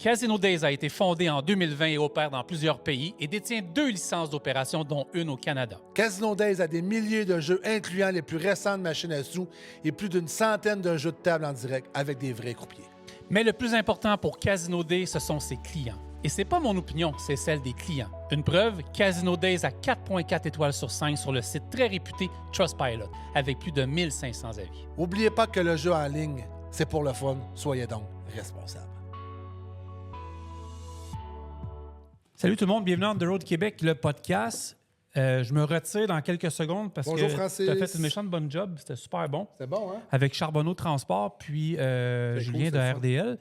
Casino Days a été fondé en 2020 et opère dans plusieurs pays et détient 2 licences d'opération, dont une au Canada. Casino Days a des milliers de jeux, incluant les plus récentes machines à sous et plus d'une centaine de jeux de table en direct avec des vrais croupiers. Mais le plus important pour Casino Days, ce sont ses clients. Et c'est pas mon opinion, c'est celle des clients. Une preuve, Casino Days a 4.4 étoiles sur 5 sur le site très réputé Trustpilot, avec plus de 1500 avis. N'oubliez pas que le jeu en ligne, c'est pour le fun. Soyez donc responsables. Salut tout le monde, bienvenue dans The Road Québec, le podcast. Je me retire dans quelques secondes parce Bonjour, que Francis. tu as fait une méchante bonne job, c'était super bon. C'est bon, hein? Avec Charbonneau Transport, puis Julien de RDL.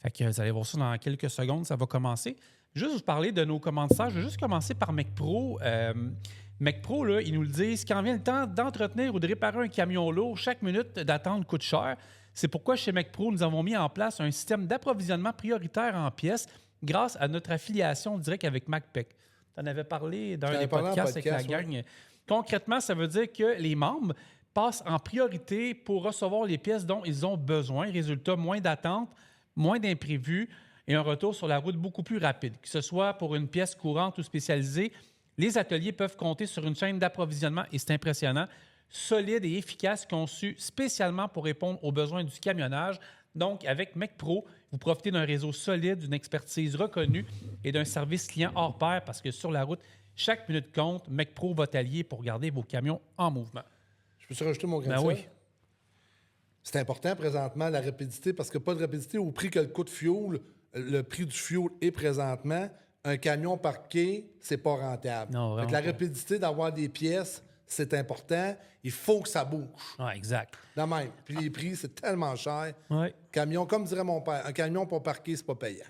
Fait que vous allez voir ça dans quelques secondes, ça va commencer. Juste vous parler de nos commanditaires, je vais juste commencer par MecPro. MecPro, là, ils nous le disent, quand vient le temps d'entretenir ou de réparer un camion lourd, chaque minute d'attente coûte cher. C'est pourquoi chez MecPro, nous avons mis en place un système d'approvisionnement prioritaire en pièces grâce à notre affiliation directe avec MacPec. Tu en avais parlé dans des podcasts avec la gang. Ouais. Concrètement, ça veut dire que les membres passent en priorité pour recevoir les pièces dont ils ont besoin. Résultat, moins d'attente, moins d'imprévus et un retour sur la route beaucoup plus rapide. Que ce soit pour une pièce courante ou spécialisée, les ateliers peuvent compter sur une chaîne d'approvisionnement, et c'est impressionnant, solide et efficace, conçue spécialement pour répondre aux besoins du camionnage. Donc, avec MecPro, vous profitez d'un réseau solide, d'une expertise reconnue et d'un service client hors pair parce que sur la route, chaque minute compte. MecPro va t'allier pour garder vos camions en mouvement. Je peux rajouter mon grain de Oui. C'est important présentement, la rapidité, parce que pas de rapidité au prix que le coût de fuel, le prix du fuel est présentement. Un camion parqué, c'est pas rentable. Non, Fait que la rapidité d'avoir des pièces, c'est important. Il faut que ça bouge. Oui, exact. De même. Puis les prix, c'est tellement cher. Oui. Camion, comme dirait mon père, un camion pas parqué, c'est pas payant.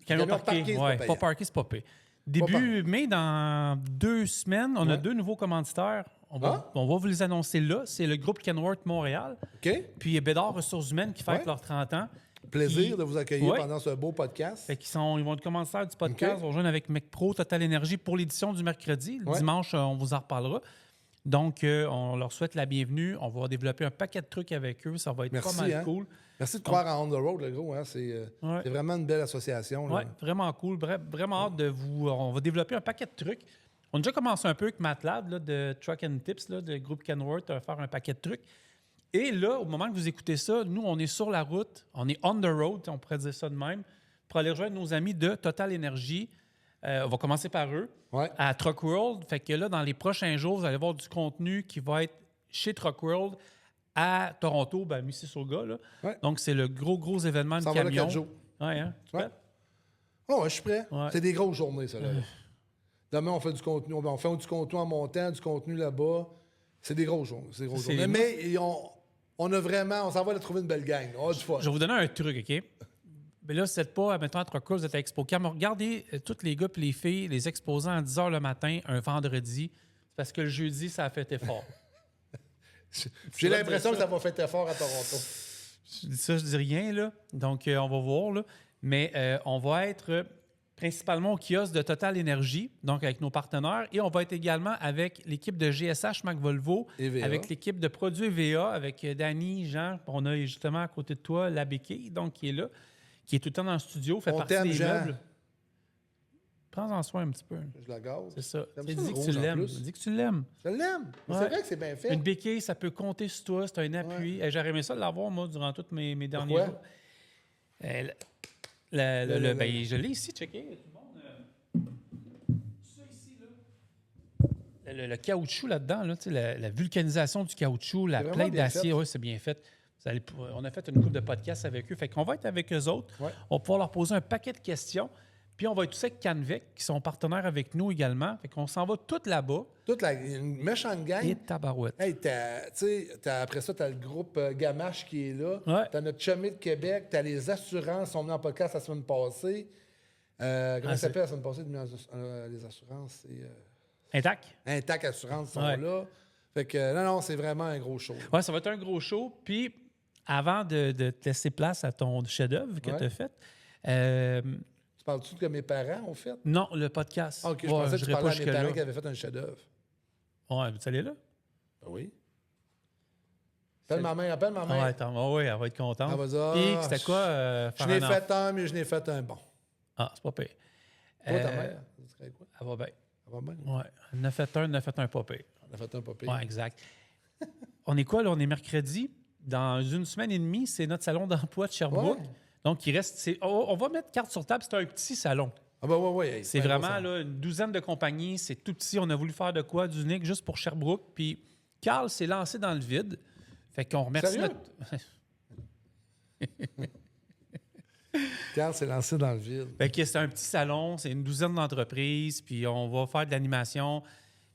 Camion parqué, c'est ouais, pas pas payant. parqué, c'est pas payé. Début mai, dans 2 semaines, on a 2 nouveaux commanditaires. On va vous les annoncer là. C'est le groupe Kenworth Montréal. OK? Puis Bédard Ressources Humaines qui fête leurs 30 ans. Plaisir de vous accueillir pendant ce beau podcast. Fait ils vont être commanditaires du podcast. Ils vont rejoindre avec MecPro, Total Énergie pour l'édition du mercredi. Le dimanche, on vous en reparlera. Donc, on leur souhaite la bienvenue. On va développer un paquet de trucs avec eux. Ça va être pas mal cool. Merci de croire en On the Road, le gros. Hein? C'est vraiment une belle association. Oui, vraiment cool. Vraiment hâte de vous... On va développer un paquet de trucs. On a déjà commencé un peu avec MATLAB là, de Truck and Tips, là, de groupe Kenworth, à faire un paquet de trucs. Et là, au moment que vous écoutez ça, nous, on est sur la route. On est on the road, on pourrait dire ça de même, pour aller rejoindre nos amis de Total Énergie. On va commencer par eux, à Truck World. Fait que là, dans les prochains jours, vous allez voir du contenu qui va être chez Truck World à Toronto, à Mississauga. Là. Ouais. Donc, c'est le gros événement de camion. Ça va le 4 jours. Ouais, hein? Tu es prêt? Oh, je suis prêt. Ouais. C'est des grosses journées, ça. Là. Demain, on fait du contenu. On fait du contenu en montant, du contenu là-bas. C'est des grosses journées. Mais on a vraiment... On s'en va de trouver une belle gang. Oh, du fun. Je vais vous donner un truc, OK? Mais là, c'est pas, mettons, à Truck World, vous êtes à ExpoCam. Regardez tous les gars et les filles, les exposants à 10 h le matin, un vendredi. C'est parce que le jeudi, ça a fait effort. J'ai l'impression que ça va faire effort à Toronto. Je dis ça, je dis rien, là. Donc, on va voir, là. Mais on va être principalement au kiosque de Total Énergie, donc avec nos partenaires. Et on va être également avec l'équipe de GSH Mac Volvo, avec l'équipe de produits EVA, avec Danny, Jean. On a justement à côté de toi la béquille, donc qui est là, qui est tout le temps dans le studio, fait partie des meubles. Prends-en soin un petit peu. Je la gaz. C'est ça. Dis que tu l'aimes. Dis que tu l'aimes. Je l'aime. Ouais. C'est vrai que c'est bien fait. Une béquille, ça peut compter sur toi. C'est un appui. Ouais. J'aurais aimé ça de l'avoir, moi, durant tous mes derniers jours. Je l'ai ici, checké. Ça ici, là. Le caoutchouc là-dedans, là, la vulcanisation du caoutchouc, la plaque d'acier, c'est bien fait. On a fait une couple de podcasts avec eux. Fait qu'on va être avec eux autres. Ouais. On va pouvoir leur poser un paquet de questions. Puis on va être tous avec Canvec, qui sont partenaires avec nous également. Fait qu'on s'en va tous là-bas. Une méchante gang. Et tabarouette. Hey, après ça, tu as le groupe Gamache qui est là. Ouais. Tu as notre chumé de Québec. Tu as les assurances qui sont venus en podcast la semaine passée. Comment ça s'appelle la semaine passée? Les assurances, c'est... Intact Assurance sont là. Fait que non, c'est vraiment un gros show. Oui, ça va être un gros show. Puis, avant de te laisser place à ton chef-d'œuvre que tu as fait... Tu parles-tu que mes parents ont fait? Non, le podcast. OK, je pensais que tu parlais à mes parents qui avaient fait un chef-d'œuvre. Oui, tu allais là? Ben oui. Appelle ma mère. Oui, elle va être contente. Elle va dire, puis, c'était quoi? Je n'ai fait un, mais je n'ai fait un bon. Ah, c'est pas pire. Toi, ta mère, ça serait quoi? Elle va bien. Elle va bien? Oui. Elle en a fait un pas pire. Elle a fait un pas pire. Oui, exact. On est quoi, là? On est mercredi. Dans une semaine et demie, c'est notre salon d'emploi de Sherbrooke. Ouais. Donc, il reste... On va mettre carte sur table. C'est un petit salon. Ah ben oui. C'est vraiment là, une douzaine de compagnies. C'est tout petit. On a voulu faire de quoi d'unique juste pour Sherbrooke. Puis, Carl s'est lancé dans le vide. Fait qu'on remercie notre... Carl s'est lancé dans le vide. Fait que c'est un petit salon. C'est une douzaine d'entreprises. Puis, on va faire de l'animation.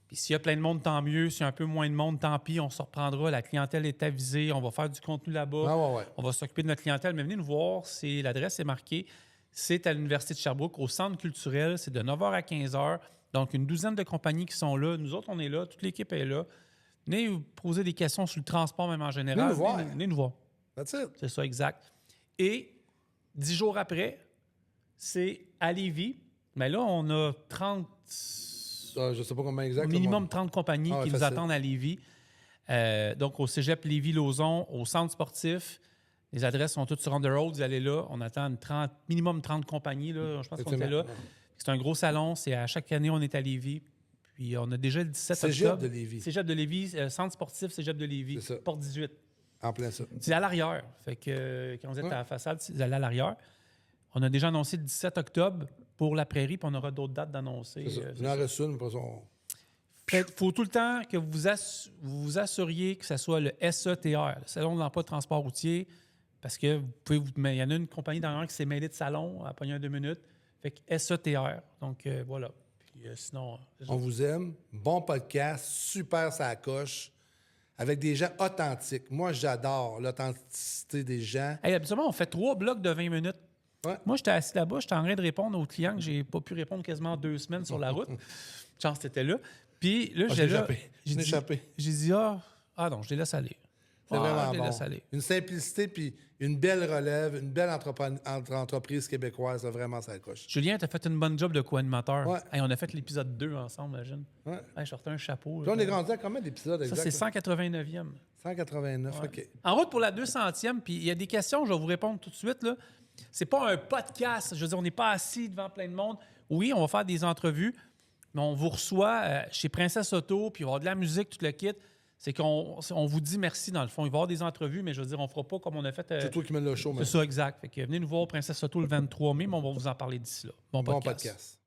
Puis s'il y a plein de monde, tant mieux. S'il y a un peu moins de monde, tant pis. On se reprendra. La clientèle est avisée. On va faire du contenu là-bas. On va s'occuper de notre clientèle. Mais venez nous voir. L'adresse est marquée. C'est à l'Université de Sherbrooke, au Centre culturel. C'est de 9h à 15h. Donc, une douzaine de compagnies qui sont là. Nous autres, on est là. Toute l'équipe est là. Venez vous poser des questions sur le transport, même en général. Venez nous voir. That's it. C'est ça, exact. Et 10 jours après, c'est à Lévis. Mais là, on a 30... je ne sais pas combien exact. Minimum 30 compagnies qui nous attendent à Lévis. Donc, au cégep Lévis-Lauzon, au centre sportif. Les adresses sont toutes sur On the Road. Vous allez là. On attend minimum 30 compagnies. Là. Je pense qu'on était là. C'est un gros salon. C'est à chaque année, on est à Lévis. Puis, on a déjà le 17 octobre. Cégep de Lévis. Cégep de Lévis, centre sportif, Cégep de Lévis, porte 18. En plein ça. C'est à l'arrière. Fait que quand vous êtes à la façade, vous allez à l'arrière. On a déjà annoncé le 17 octobre pour la Prairie, puis on aura d'autres dates d'annoncer. Il en reste une, pas ça. Il faut tout le temps que vous vous assuriez que ce soit le SETR, le Salon de l'emploi de transport routier, parce que il y en a une compagnie dans qui s'est mêlée de salon à pogner 2 minutes. Fait que SETR. Donc, voilà. Puis, sinon... On vous aime. Bon podcast. Super ça coche. Avec des gens authentiques. Moi, j'adore l'authenticité des gens. Hey, habituellement, on fait 3 blocs de 20 minutes. Ouais. Moi, j'étais assis là-bas, j'étais en train de répondre aux clients que j'ai pas pu répondre quasiment 2 semaines sur la route. Chance, t'étais là. Puis là, j'ai échappé. J'ai dit, non, je les laisse aller. C'est vraiment bon. Une simplicité, puis une belle relève, une belle entreprise québécoise, vraiment, ça coche. Julien, t'as fait une bonne job de co-animateur. Ouais. Hey, on a fait l'épisode 2 ensemble, imagine. Ouais. Hey, je sortais un chapeau. Là, on est rendu à combien d'épisodes exact? Ça, c'est 189e. 189, ouais. OK. En route pour la 200e, puis il y a des questions, je vais vous répondre tout de suite. Là. C'est pas un podcast. Je veux dire, on n'est pas assis devant plein de monde. Oui, on va faire des entrevues, mais on vous reçoit chez Princesse Auto, puis il va y avoir de la musique, tout le kit. C'est qu'on vous dit merci, dans le fond. Il va y avoir des entrevues, mais je veux dire, on ne fera pas comme on a fait... c'est toi qui mène le show, c'est ça, exact. Fait que venez nous voir Princesse Auto le 23 mai, mais on va vous en parler d'ici là. Bon podcast.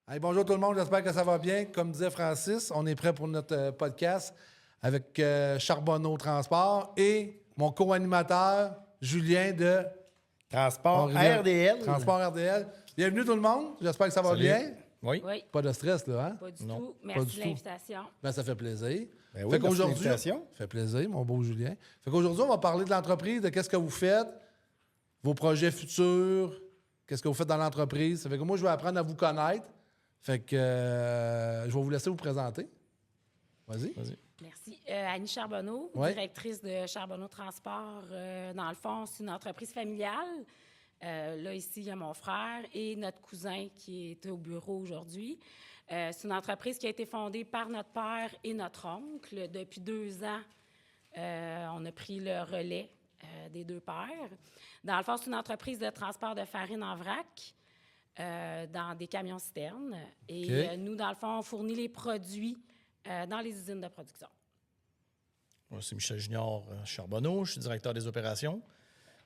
Hey, bonjour tout le monde, j'espère que ça va bien. Comme disait Francis, on est prêt pour notre podcast avec Charbonneau Transport et mon co-animateur, Julien de... Transport RDL. Transport RDL. Bienvenue tout le monde, j'espère que ça va bien. Oui. Pas de stress, là, hein? Pas du tout. Merci de l'invitation. Ben, ça fait plaisir. Ben oui, merci de l'invitation. Ça fait plaisir, mon beau Julien. Fait qu'aujourd'hui, on va parler de l'entreprise, de qu'est-ce que vous faites, vos projets futurs, qu'est-ce que vous faites dans l'entreprise. Ça fait que moi, je vais apprendre à vous connaître. Fait que je vais vous laisser vous présenter. Vas-y. Merci. Annie Charbonneau, directrice de Charbonneau Transport. Dans le fond, c'est une entreprise familiale. Là, ici, il y a mon frère et notre cousin qui est au bureau aujourd'hui. C'est une entreprise qui a été fondée par notre père et notre oncle. Depuis 2 ans, on a pris le relais des 2 pères. Dans le fond, c'est une entreprise de transport de farine en vrac dans des camions-citernes. Et nous, dans le fond, on fournit les produits dans les usines de production. Moi, c'est Michel Junior Charbonneau. Je suis directeur des opérations.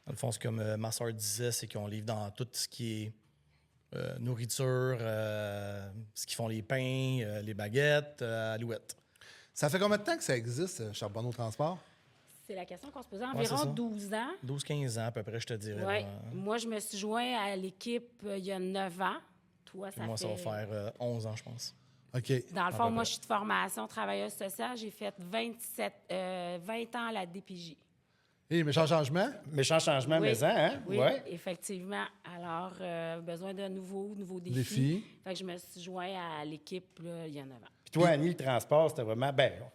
Dans le fond, c'est comme ma soeur disait, c'est qu'on livre dans tout ce qui est nourriture, ce qui font les pains, les baguettes, Alouette. Ça fait combien de temps que ça existe, Charbonneau Transport? C'est la question qu'on se posait. Environ 12 ans. 12-15 ans à peu près, je te dirais. Oui. Moi, je me suis joint à l'équipe il y a 9 ans. Toi, ça moi, ça va faire 11 ans, je pense. OK. Dans le fond, moi, je suis de formation travailleuse sociale. J'ai fait 20 ans à la DPJ. Et méchant changement? Méchant changement maison, hein? Oui, effectivement. Alors, besoin de nouveaux défis. Fait que je me suis joint à l'équipe là, il y a 9 ans. Puis toi, Annie, le transport, c'était vraiment...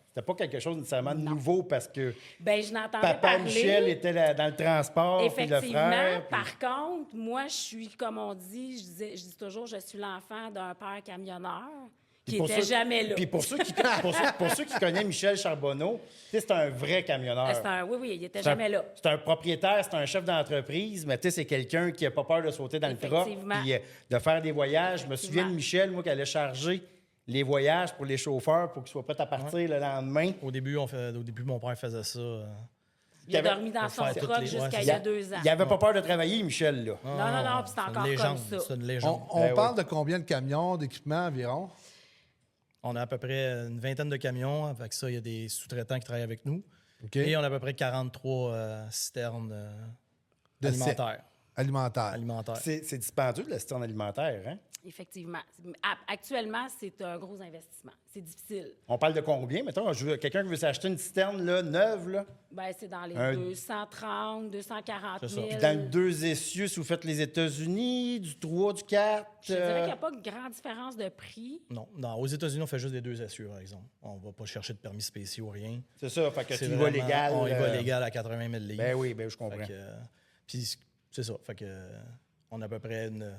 c'était pas quelque chose nécessairement de nouveau parce que je n'entendais Papa Michel était dans le transport, effectivement. Puis le frère, Par contre, moi, je suis, comme on dit, je dis toujours, je suis l'enfant d'un père camionneur qui n'était jamais là. Puis pour ceux qui connaissent Michel Charbonneau, c'est un vrai camionneur. Oui, il n'était jamais là. C'est un propriétaire, c'est un chef d'entreprise, mais c'est quelqu'un qui n'a pas peur de sauter dans le troc puis de faire des voyages. Je me souviens de Michel, moi, qui allait charger les voyages pour les chauffeurs pour qu'ils soient prêts à partir le lendemain. Au début, mon père faisait ça. Il a dormi dans son truck jusqu'à il y a 2 ans. Il n'avait pas peur de travailler, Michel, là. Non, puis c'est encore comme ça. C'est une légende. On parle de combien de camions, d'équipements environ? On a à peu près une vingtaine de camions. Avec ça, il y a des sous-traitants qui travaillent avec nous. Okay. Et on a à peu près 43 citernes alimentaires. C'est dispendieux, la citerne alimentaire, hein? Effectivement. Actuellement, c'est un gros investissement. C'est difficile. On parle de combien? Mettons, quelqu'un qui veut s'acheter une citerne là, neuve, là? Bien, c'est dans les 230, 240 000. Puis dans le 2 essieux, si vous faites les États-Unis, du 3, du 4... Je dirais qu'il n'y a pas de grande différence de prix. Non. Aux États-Unis, on fait juste des 2 essieux, par exemple. On ne va pas chercher de permis spéciaux, rien. C'est ça, fait que c'est tu y vas légal. On y va légal à 80 000 livres. Ben oui, je comprends. Puis c'est ça, fait que on a à peu près une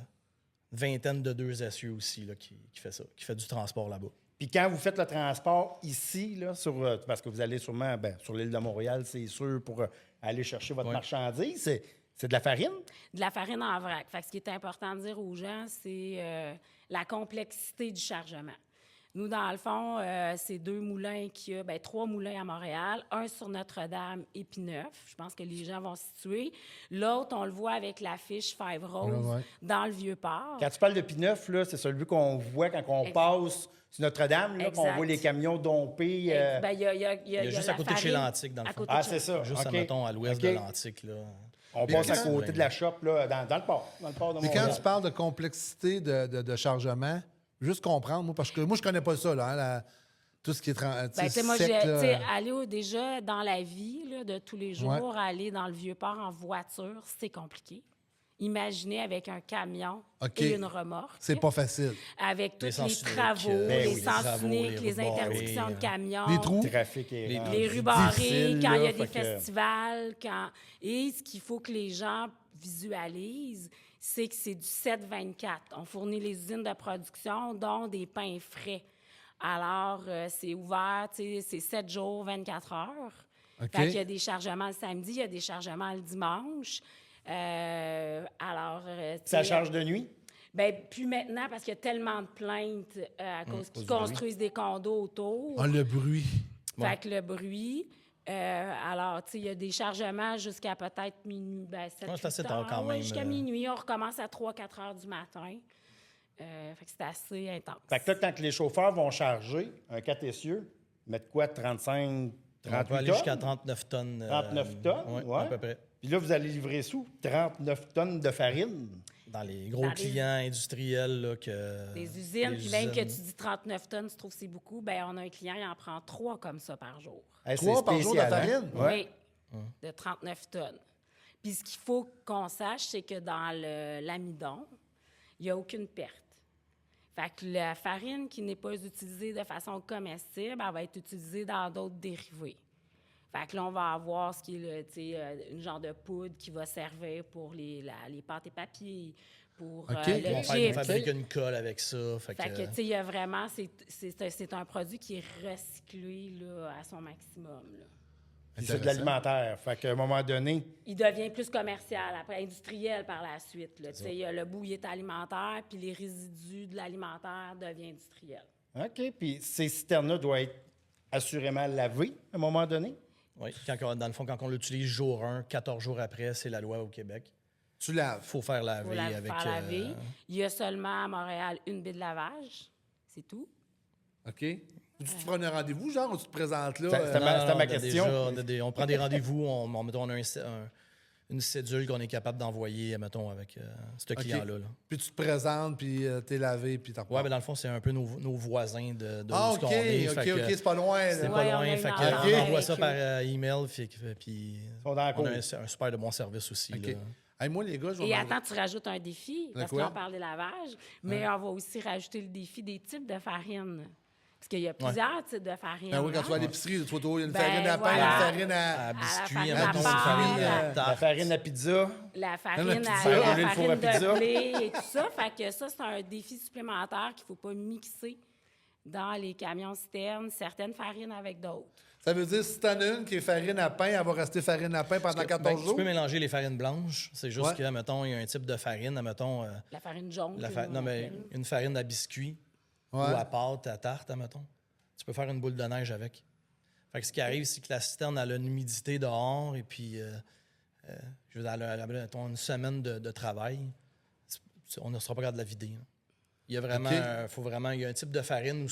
vingtaine de 2 essieux aussi là, qui fait ça, qui fait du transport là-bas. Puis quand vous faites le transport ici, là, parce que vous allez sûrement sur l'île de Montréal, c'est sûr, pour aller chercher votre marchandise, c'est de la farine? De la farine en vrac. Fait que ce qui est important de dire aux gens, c'est la complexité du chargement. Nous, dans le fond, c'est 2 moulins qu'il y a, 3 moulins à Montréal, un sur Notre-Dame et P9. Je pense que les gens vont se situer. L'autre, on le voit avec l'affiche Five Roses dans le Vieux-Port. Quand tu parles de P9, là, c'est celui qu'on voit quand on passe sur Notre-Dame, là, qu'on voit les camions dompés. Il y a juste à côté de chez l'Antique, dans le fond. C'est ça. Juste, mettons, à l'ouest de l'Antique, là. On passe à côté de la shop, là, dans le port. Dans le port de Montréal. Mais quand tu parles de complexité de chargement, juste comprendre, moi, parce que moi, je connais pas ça, là, tout ce qui est aller déjà dans la vie là, de tous les jours, aller dans le Vieux-Port en voiture, c'est compliqué. Imaginez avec un camion et une remorque. C'est pas facile. Avec tous les travaux, les sens uniques, les interdictions de camions. Les trous. Le trafic les rues barrées, quand il y a des festivals. Et ce qu'il faut que les gens visualisent, c'est que c'est du 7-24. On fournit les usines de production, dont des pains frais. Alors, c'est ouvert, c'est 7 jours, 24 heures. Fait qu'il y a des chargements le samedi, il y a des chargements le dimanche. Ça charge de nuit? Bien, plus maintenant, parce qu'il y a tellement de plaintes à cause qu'ils construisent des condos autour. Le bruit. Fait que le bruit... il y a des chargements jusqu'à peut-être minuit. C'est assez tard quand même. Jusqu'à minuit. On recommence à 3-4 heures du matin. Fait que c'est assez intense. Fait que là, quand les chauffeurs vont charger un 4 essieux, mettre quoi, 35, 38 on peut aller jusqu'à 39 tonnes. 39 tonnes, oui, à peu près. Puis là, vous allez livrer sous 39 tonnes de farine. Dans les gros clients industriels. Là, des usines. Puis même que tu dis 39 tonnes, tu trouves que c'est beaucoup, bien, on a un client, il en prend 3 comme ça par jour. 3 par jour de farine? Oui, de 39 tonnes. Puis ce qu'il faut qu'on sache, c'est que dans l'amidon, il n'y a aucune perte. Fait que la farine qui n'est pas utilisée de façon comestible, elle va être utilisée dans d'autres dérivés. Fait que là, on va avoir ce qui est une genre de poudre qui va servir pour les pâtes et papiers, pour le chip. On fabrique une colle avec ça. Fait que, il y a vraiment... C'est un produit qui est recyclé là, à son maximum. C'est de l'alimentaire. Fait qu'à un moment donné... Il devient plus commercial, après industriel par la suite. Il y a le bout, il est alimentaire, puis les résidus de l'alimentaire deviennent industriels. OK. Puis ces citernes-là doivent être assurément lavées à un moment donné? Oui. Dans le fond, quand on l'utilise jour 1, 14 jours après, c'est la loi au Québec. Tu laves. Il faut faire laver avec... laver. Il y a seulement à Montréal une baie de lavage. C'est tout. OK. Tu te prends un rendez-vous, genre, ou tu te présentes là? C'était ma question. Déjà, on prend des rendez-vous, on a une cédule qu'on est capable d'envoyer, mettons, avec ce client-là. Là. Puis tu te présentes, puis t'es lavé, puis t'en repars. Oui, mais dans le fond, c'est un peu nos voisins de où qu'on est. OK, c'est pas loin. C'est pas loin. On envoie ça par email, puis on a un super de bon service aussi. Okay. Hey, moi, les gars, Et attends, tu rajoutes un défi, parce qu'on parle des lavages, mais on va aussi rajouter le défi des types de farine. Parce qu'il y a plusieurs types de farine. Oui, quand tu vas à l'épicerie, il y a une farine à pain, une farine à biscuit, la farine à pizza. La farine de blé et tout ça. Fait que ça, c'est un défi supplémentaire qu'il ne faut pas mixer dans les camions-citernes, certaines farines avec d'autres. Ça veut dire, si tu en as une qui est farine à pain, elle va rester farine à pain pendant 14 jours? Tu peux mélanger les farines blanches. C'est juste que, mettons, il y a un type de farine, mettons... la farine jaune. Non, mais une farine à biscuit ou à pâte, à tarte, mettons. Tu peux faire une boule de neige avec. Fait que ce qui arrive, c'est que la citerne, elle a une humidité dehors et puis... elle a une semaine de travail. On ne sera pas capable de la vider. Là. Il y a vraiment... il y a un type de farine où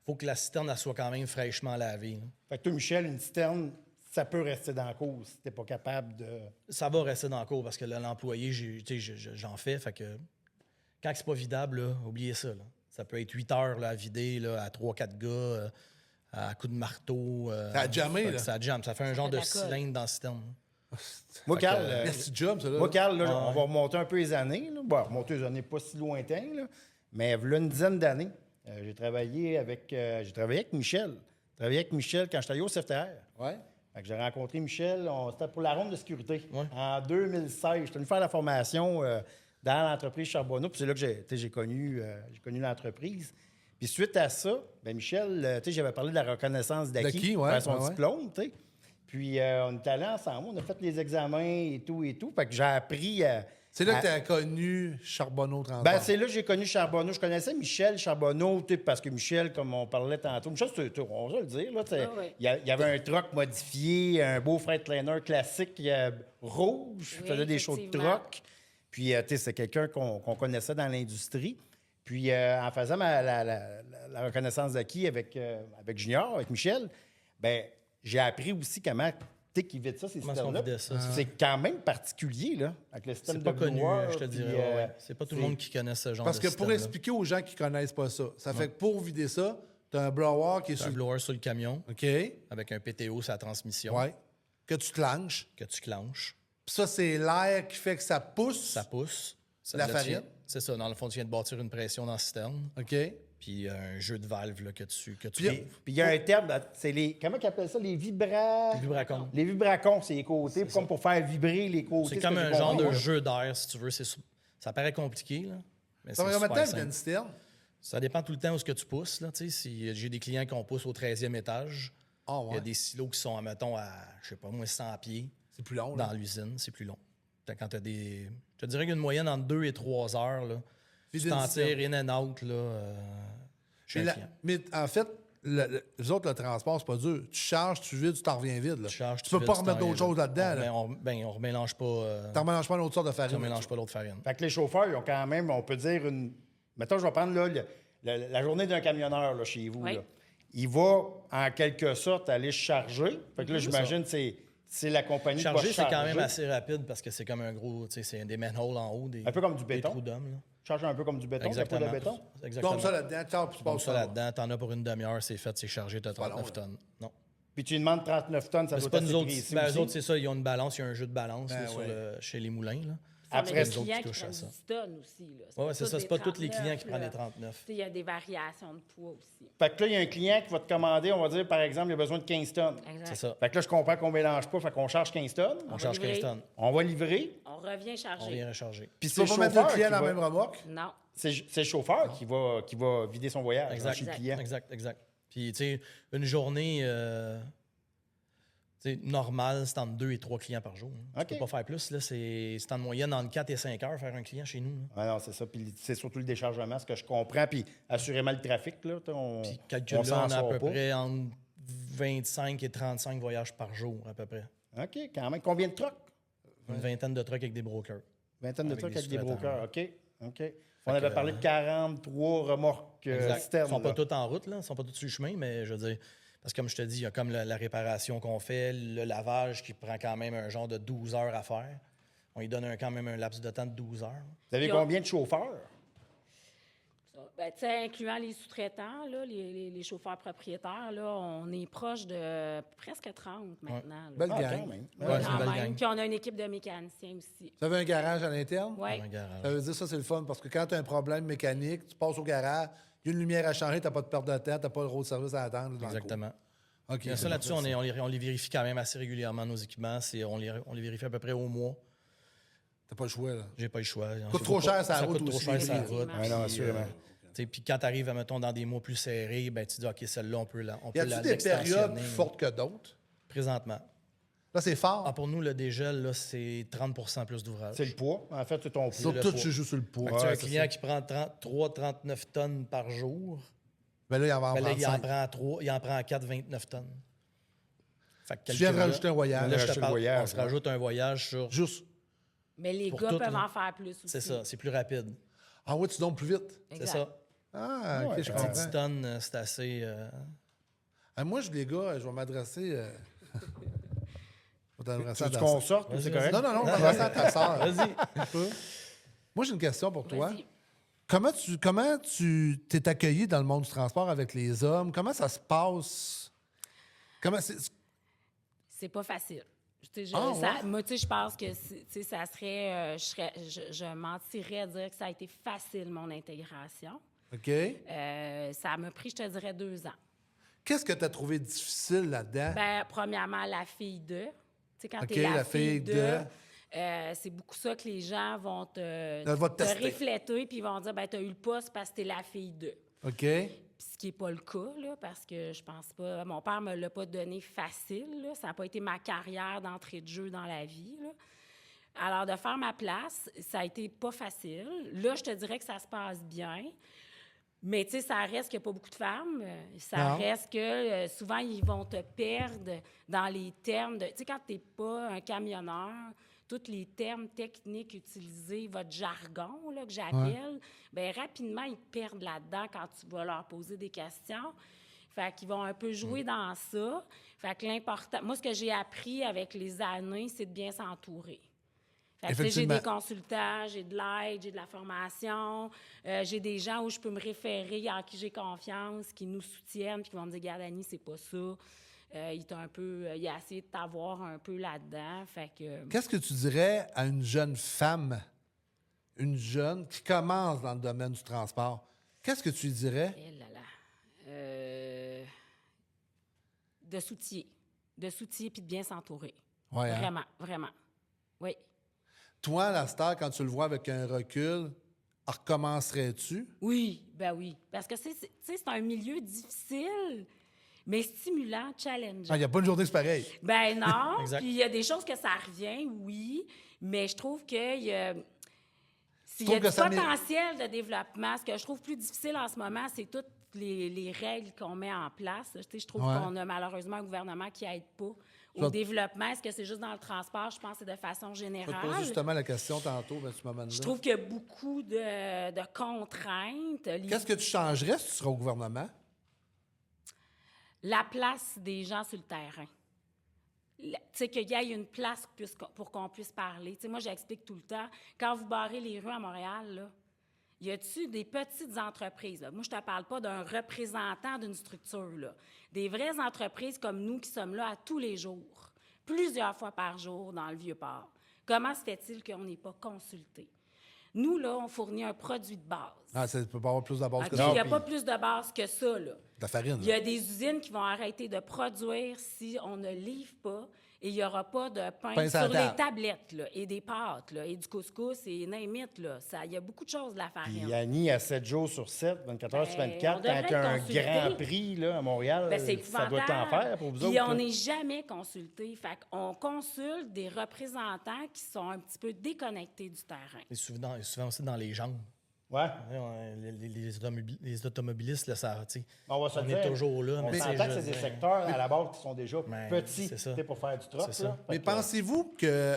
faut que la citerne elle soit quand même fraîchement lavée. Là. Fait que toi, Michel, une citerne, ça peut rester dans la cour si t'es pas capable de... Ça va rester dans la cour parce que là, l'employé, j'en fais. Fait que quand c'est pas vidable, là, oubliez ça. Là. Ça peut être 8 heures là, à vider là, à 3-4 gars, à coups de marteau. Ça a jammé, là. Ça jamme. Ça fait un genre de cylindre dans la citerne. Moi, Carl, on va remonter un peu les années. Là. Bon, remonter les années pas si lointaines, là. Mais il y a une dizaine d'années, j'ai travaillé avec Michel. J'ai travaillé avec Michel quand j'étais allé au CFTR. Ouais. Fait que j'ai rencontré Michel, c'était pour la ronde de sécurité. Ouais. En 2016, j'étais venu faire la formation dans l'entreprise Charbonneau. Puis c'est là que j'ai connu l'entreprise. Puis suite à ça, bien, Michel, j'avais parlé de la reconnaissance d'acquis pour faire son diplôme. T'sais. Puis on est allés ensemble, on a fait les examens et tout. Fait que j'ai appris c'est là que tu as connu Charbonneau Transport. Ben, c'est là que j'ai connu Charbonneau. Je connaissais Michel Charbonneau, parce que Michel, comme on parlait tantôt, Michel, on va le dire, là, il y avait un truck modifié, un beau Freightliner classique rouge, il faisait des shows de truck. Puis, c'est quelqu'un qu'on connaissait dans l'industrie. Puis, en faisant la reconnaissance d'acquis avec Junior, avec Michel, ben j'ai appris aussi comment... qui vide ça, ces systèmes-là. C'est quand même particulier, là, avec le système de pas connu, blower, je te dirais. C'est pas tout le monde qui connaît ce genre de système. Parce que pour expliquer aux gens qui connaissent pas ça, ça fait que pour vider ça, tu as un blower qui est sur... un blower sur le camion, OK. avec un PTO sur la transmission. Ouais. Que tu clenches. Puis ça, c'est l'air qui fait que ça pousse. Ça pousse. La farine. C'est ça. Dans le fond, tu viens de bâtir une pression dans la citerne. OK. Puis un jeu de valves là, que tu Puis il y a un terme, c'est les... Comment ils appellent ça? Les vibracons. Les vibracons, c'est les côtés, comme pour faire vibrer les côtés. C'est comme un genre de jeu d'air, si tu veux. Ça paraît compliqué, là. Mais ça va combien de temps une citerne? Ça dépend tout le temps où ce que tu pousses. Là, si j'ai des clients qui ont poussé au 13e étage, il y a des silos qui sont, mettons, à, je sais pas, moins 100 pieds. C'est plus long, dans l'usine, c'est plus long. Quand tu as des... Je te dirais qu'une moyenne entre 2 et 3 heures, là, tu t'en tires in and out, là, mais en fait, les autres, le transport, c'est pas dur. Tu charges, tu vides, tu t'en reviens vide. Là. Tu peux pas remettre d'autres choses là-dedans. On remélange pas... Tu remélanges pas l'autre sorte de farine. On remélange pas l'autre farine. Fait que les chauffeurs, ils ont quand même, on peut dire, Mettons, je vais prendre là, la journée d'un camionneur là, chez vous. Oui. Là. Il va, en quelque sorte, aller charger. Fait que là, j'imagine que c'est la compagnie qui va charger. C'est quand même assez rapide parce que c'est comme un gros... C'est des manholes en haut, un peu comme du béton. Des trous d'hommes, là. Charge un peu comme du béton, exactement. De béton. Exactement. Comme ça là-dedans, comme ça là-dedans, t'en as pour une demi-heure, c'est fait, c'est chargé, t'as 39 tonnes. Non. Puis tu lui demandes 39 tonnes, ça doit être assez précis. Eux autres, c'est ça, ils ont une balance, il y a un jeu de balance chez les moulins. Là. Après, les clients qui prennent 10 tonnes aussi. Oui, c'est ça, c'est pas tous les clients qui prennent les 39. Il y a des variations de poids aussi. Fait que là, il y a un client qui va te commander, on va dire, par exemple, il a besoin de 15 tonnes. Exact. C'est ça. Fait que là, je comprends qu'on mélange pas, fait qu'on charge 15 tonnes. On charge 15 tonnes. On va livrer. On revient charger. On vient recharger. Puis tu vas pas mettre le client dans la même remorque? Non. C'est le chauffeur qui va vider son voyage chez le client. Exact. Puis, tu sais, une journée normale, c'est entre 2 et 3 clients par jour. Hein. Tu peux pas faire plus. Là, c'est en moyenne entre 4 et 5 heures faire un client chez nous. Ah non, c'est ça. Puis c'est surtout le déchargement, ce que je comprends. Puis assurément le trafic. Là, puis calcul là, on a à peu près entre 25 et 35 voyages par jour, à peu près. OK, quand même. Combien de trucks? Une vingtaine de trucks avec des brokers. Vingtaine de trucks avec des brokers. OK. On avait parlé de 43 remorques citernes. Ils ne sont pas toutes en route, là. Ils ne sont pas toutes sur le chemin, mais je veux dire, parce que comme je te dis, il y a comme la réparation qu'on fait, le lavage qui prend quand même un genre de 12 heures à faire. On lui donne quand même un laps de temps de 12 heures. Vous avez combien de chauffeurs? Ben, incluant les sous-traitants, là, les chauffeurs propriétaires, là, on est proche de presque 30 maintenant. Belle gang. Gang. Puis on a une équipe de mécaniciens aussi. Vous avez un garage à l'interne? Oui. Ça veut dire ça, c'est le fun, parce que quand tu as un problème mécanique, tu passes au garage, il y a une lumière à changer, tu n'as pas de perte de temps, tu n'as pas le road service à attendre. Exactement. OK. Ça, là-dessus, on les vérifie quand même assez régulièrement, nos équipements. On les vérifie à peu près au mois. T'as pas le choix, là. J'ai pas le choix. Ça coûte trop cher, ça route coûte aussi. trop cher, ça route. Non, assurément. Puis quand tu arrives, mettons, dans des mois plus serrés, ben, tu dis, OK, celle-là, on peut y a-t-il des périodes plus fortes que d'autres? Présentement. Là, c'est fort. Pour nous, le dégel, là, c'est 30 plus d'ouvrage. C'est le poids. En fait, c'est ton poids. Sur tout, tu joues sur le poids. Tu as un client qui prend 39 tonnes par jour. Ben là, il en va en prendre il en prend 4, 29 tonnes. Fait que tu viens de rajouter un voyage. Là, on se rajoute un voyage sur... Juste. Mais les gars peuvent en faire plus aussi. C'est ça, c'est plus rapide. Ah oui, tu donnes plus vite. C'est ça. Ah, OK, je comprends. 10 tonnes, c'est assez... Moi, les gars, je vais m'adresser... Tu veux qu'on sorte? C'est correct? Non, on va m'adresser à ta sœur. Vas-y. Moi, j'ai une question pour toi. Comment tu t'es accueilli dans le monde du transport avec les hommes? Comment ça se passe? C'est pas facile. Moi, je pense que ça serait... je mentirais à dire que ça a été facile, mon intégration. OK. Ça m'a pris, je te dirais, 2 ans. Qu'est-ce que tu as trouvé difficile là-dedans? Bien, premièrement, la fille de... Tu sais, quand tu es la fille de... c'est beaucoup ça que les gens vont te refléter puis ils vont dire, ben tu as eu le poste parce que tu es la fille de. OK. Puis ce qui n'est pas le cas, là, parce que je pense pas... Mon père me l'a pas donné facile, là. Ça n'a pas été ma carrière d'entrée de jeu dans la vie, là. Alors, de faire ma place, ça a été pas facile. Là, je te dirais que ça se passe bien. Mais, tu sais, ça reste qu'il n'y a pas beaucoup de femmes. Ça reste que souvent, ils vont te perdre dans les termes de... Tu sais, quand tu n'es pas un camionneur, tous les termes techniques utilisés, votre jargon, là, que j'appelle, bien, rapidement, ils te perdent là-dedans quand tu vas leur poser des questions. Fait qu'ils vont un peu jouer dans ça. Fait que l'important... Moi, ce que j'ai appris avec les années, c'est de bien s'entourer. J'ai des consultants, j'ai de l'aide, j'ai de la formation, j'ai des gens où je peux me référer, en qui j'ai confiance, qui nous soutiennent, puis qui vont me dire « Regarde, Annie, c'est pas ça. » il a essayé de t'avoir un peu là-dedans. Qu'est-ce que tu dirais à une jeune femme, une jeune qui commence dans le domaine du transport? Qu'est-ce que tu lui dirais? De s'outiller puis de bien s'entourer. Ouais, vraiment, vraiment. Oui. Toi, la star, quand tu le vois avec un recul, recommencerais-tu? Oui, ben oui. Parce que c'est un milieu difficile, mais stimulant, challengeant. Il n'y a pas une journée, c'est pareil. Ben non. Puis il y a des choses que ça revient, oui, mais je trouve qu'il y a... S'il y a du potentiel de développement, ce que je trouve plus difficile en ce moment, c'est toutes les règles qu'on met en place. Je trouve qu'on a malheureusement un gouvernement qui n'aide pas au développement. Est-ce que c'est juste dans le transport? Je pense que c'est de façon générale. Je te pose justement la question tantôt, ben, tu m'amènes là. Je trouve qu'il y a beaucoup de contraintes. Qu'est-ce que tu changerais si tu serais au gouvernement? La place des gens sur le terrain. Tu sais, qu'il y ait une place pour qu'on puisse parler. Tu sais, moi, j'explique tout le temps. Quand vous barrez les rues à Montréal, là, y a-tu des petites entreprises? Là? Moi, je te parle pas d'un représentant d'une structure, là. Des vraies entreprises comme nous qui sommes là à tous les jours, plusieurs fois par jour dans le Vieux-Port. Comment se fait-il qu'on n'est pas consulté? Nous, là, on fournit un produit de base. Ah, ça ne peut pas avoir plus de base que ça. Il n'y a pas plus de base que ça, là. La farine. Il y a des usines qui vont arrêter de produire si on ne livre pas et il n'y aura pas de pain sur les tablettes, là, et des pâtes, là, et du couscous, et n'importe là. Il y a beaucoup de choses de la farine. Puis Annie, à 7 jours sur 7, 24 heures sur 24, quand il y a un grand prix là, à Montréal, ça doit être en faire pour vous autres. Puis on n'est jamais consulté. Fait qu'on consulte des représentants qui sont un petit peu déconnectés du terrain. Et souvent aussi dans les jambes. Ouais. Les automobilistes, là, ça, on est toujours là. Mais s'entend que c'est des secteurs à la base qui sont déjà petits pour faire du troc. Mais pensez-vous que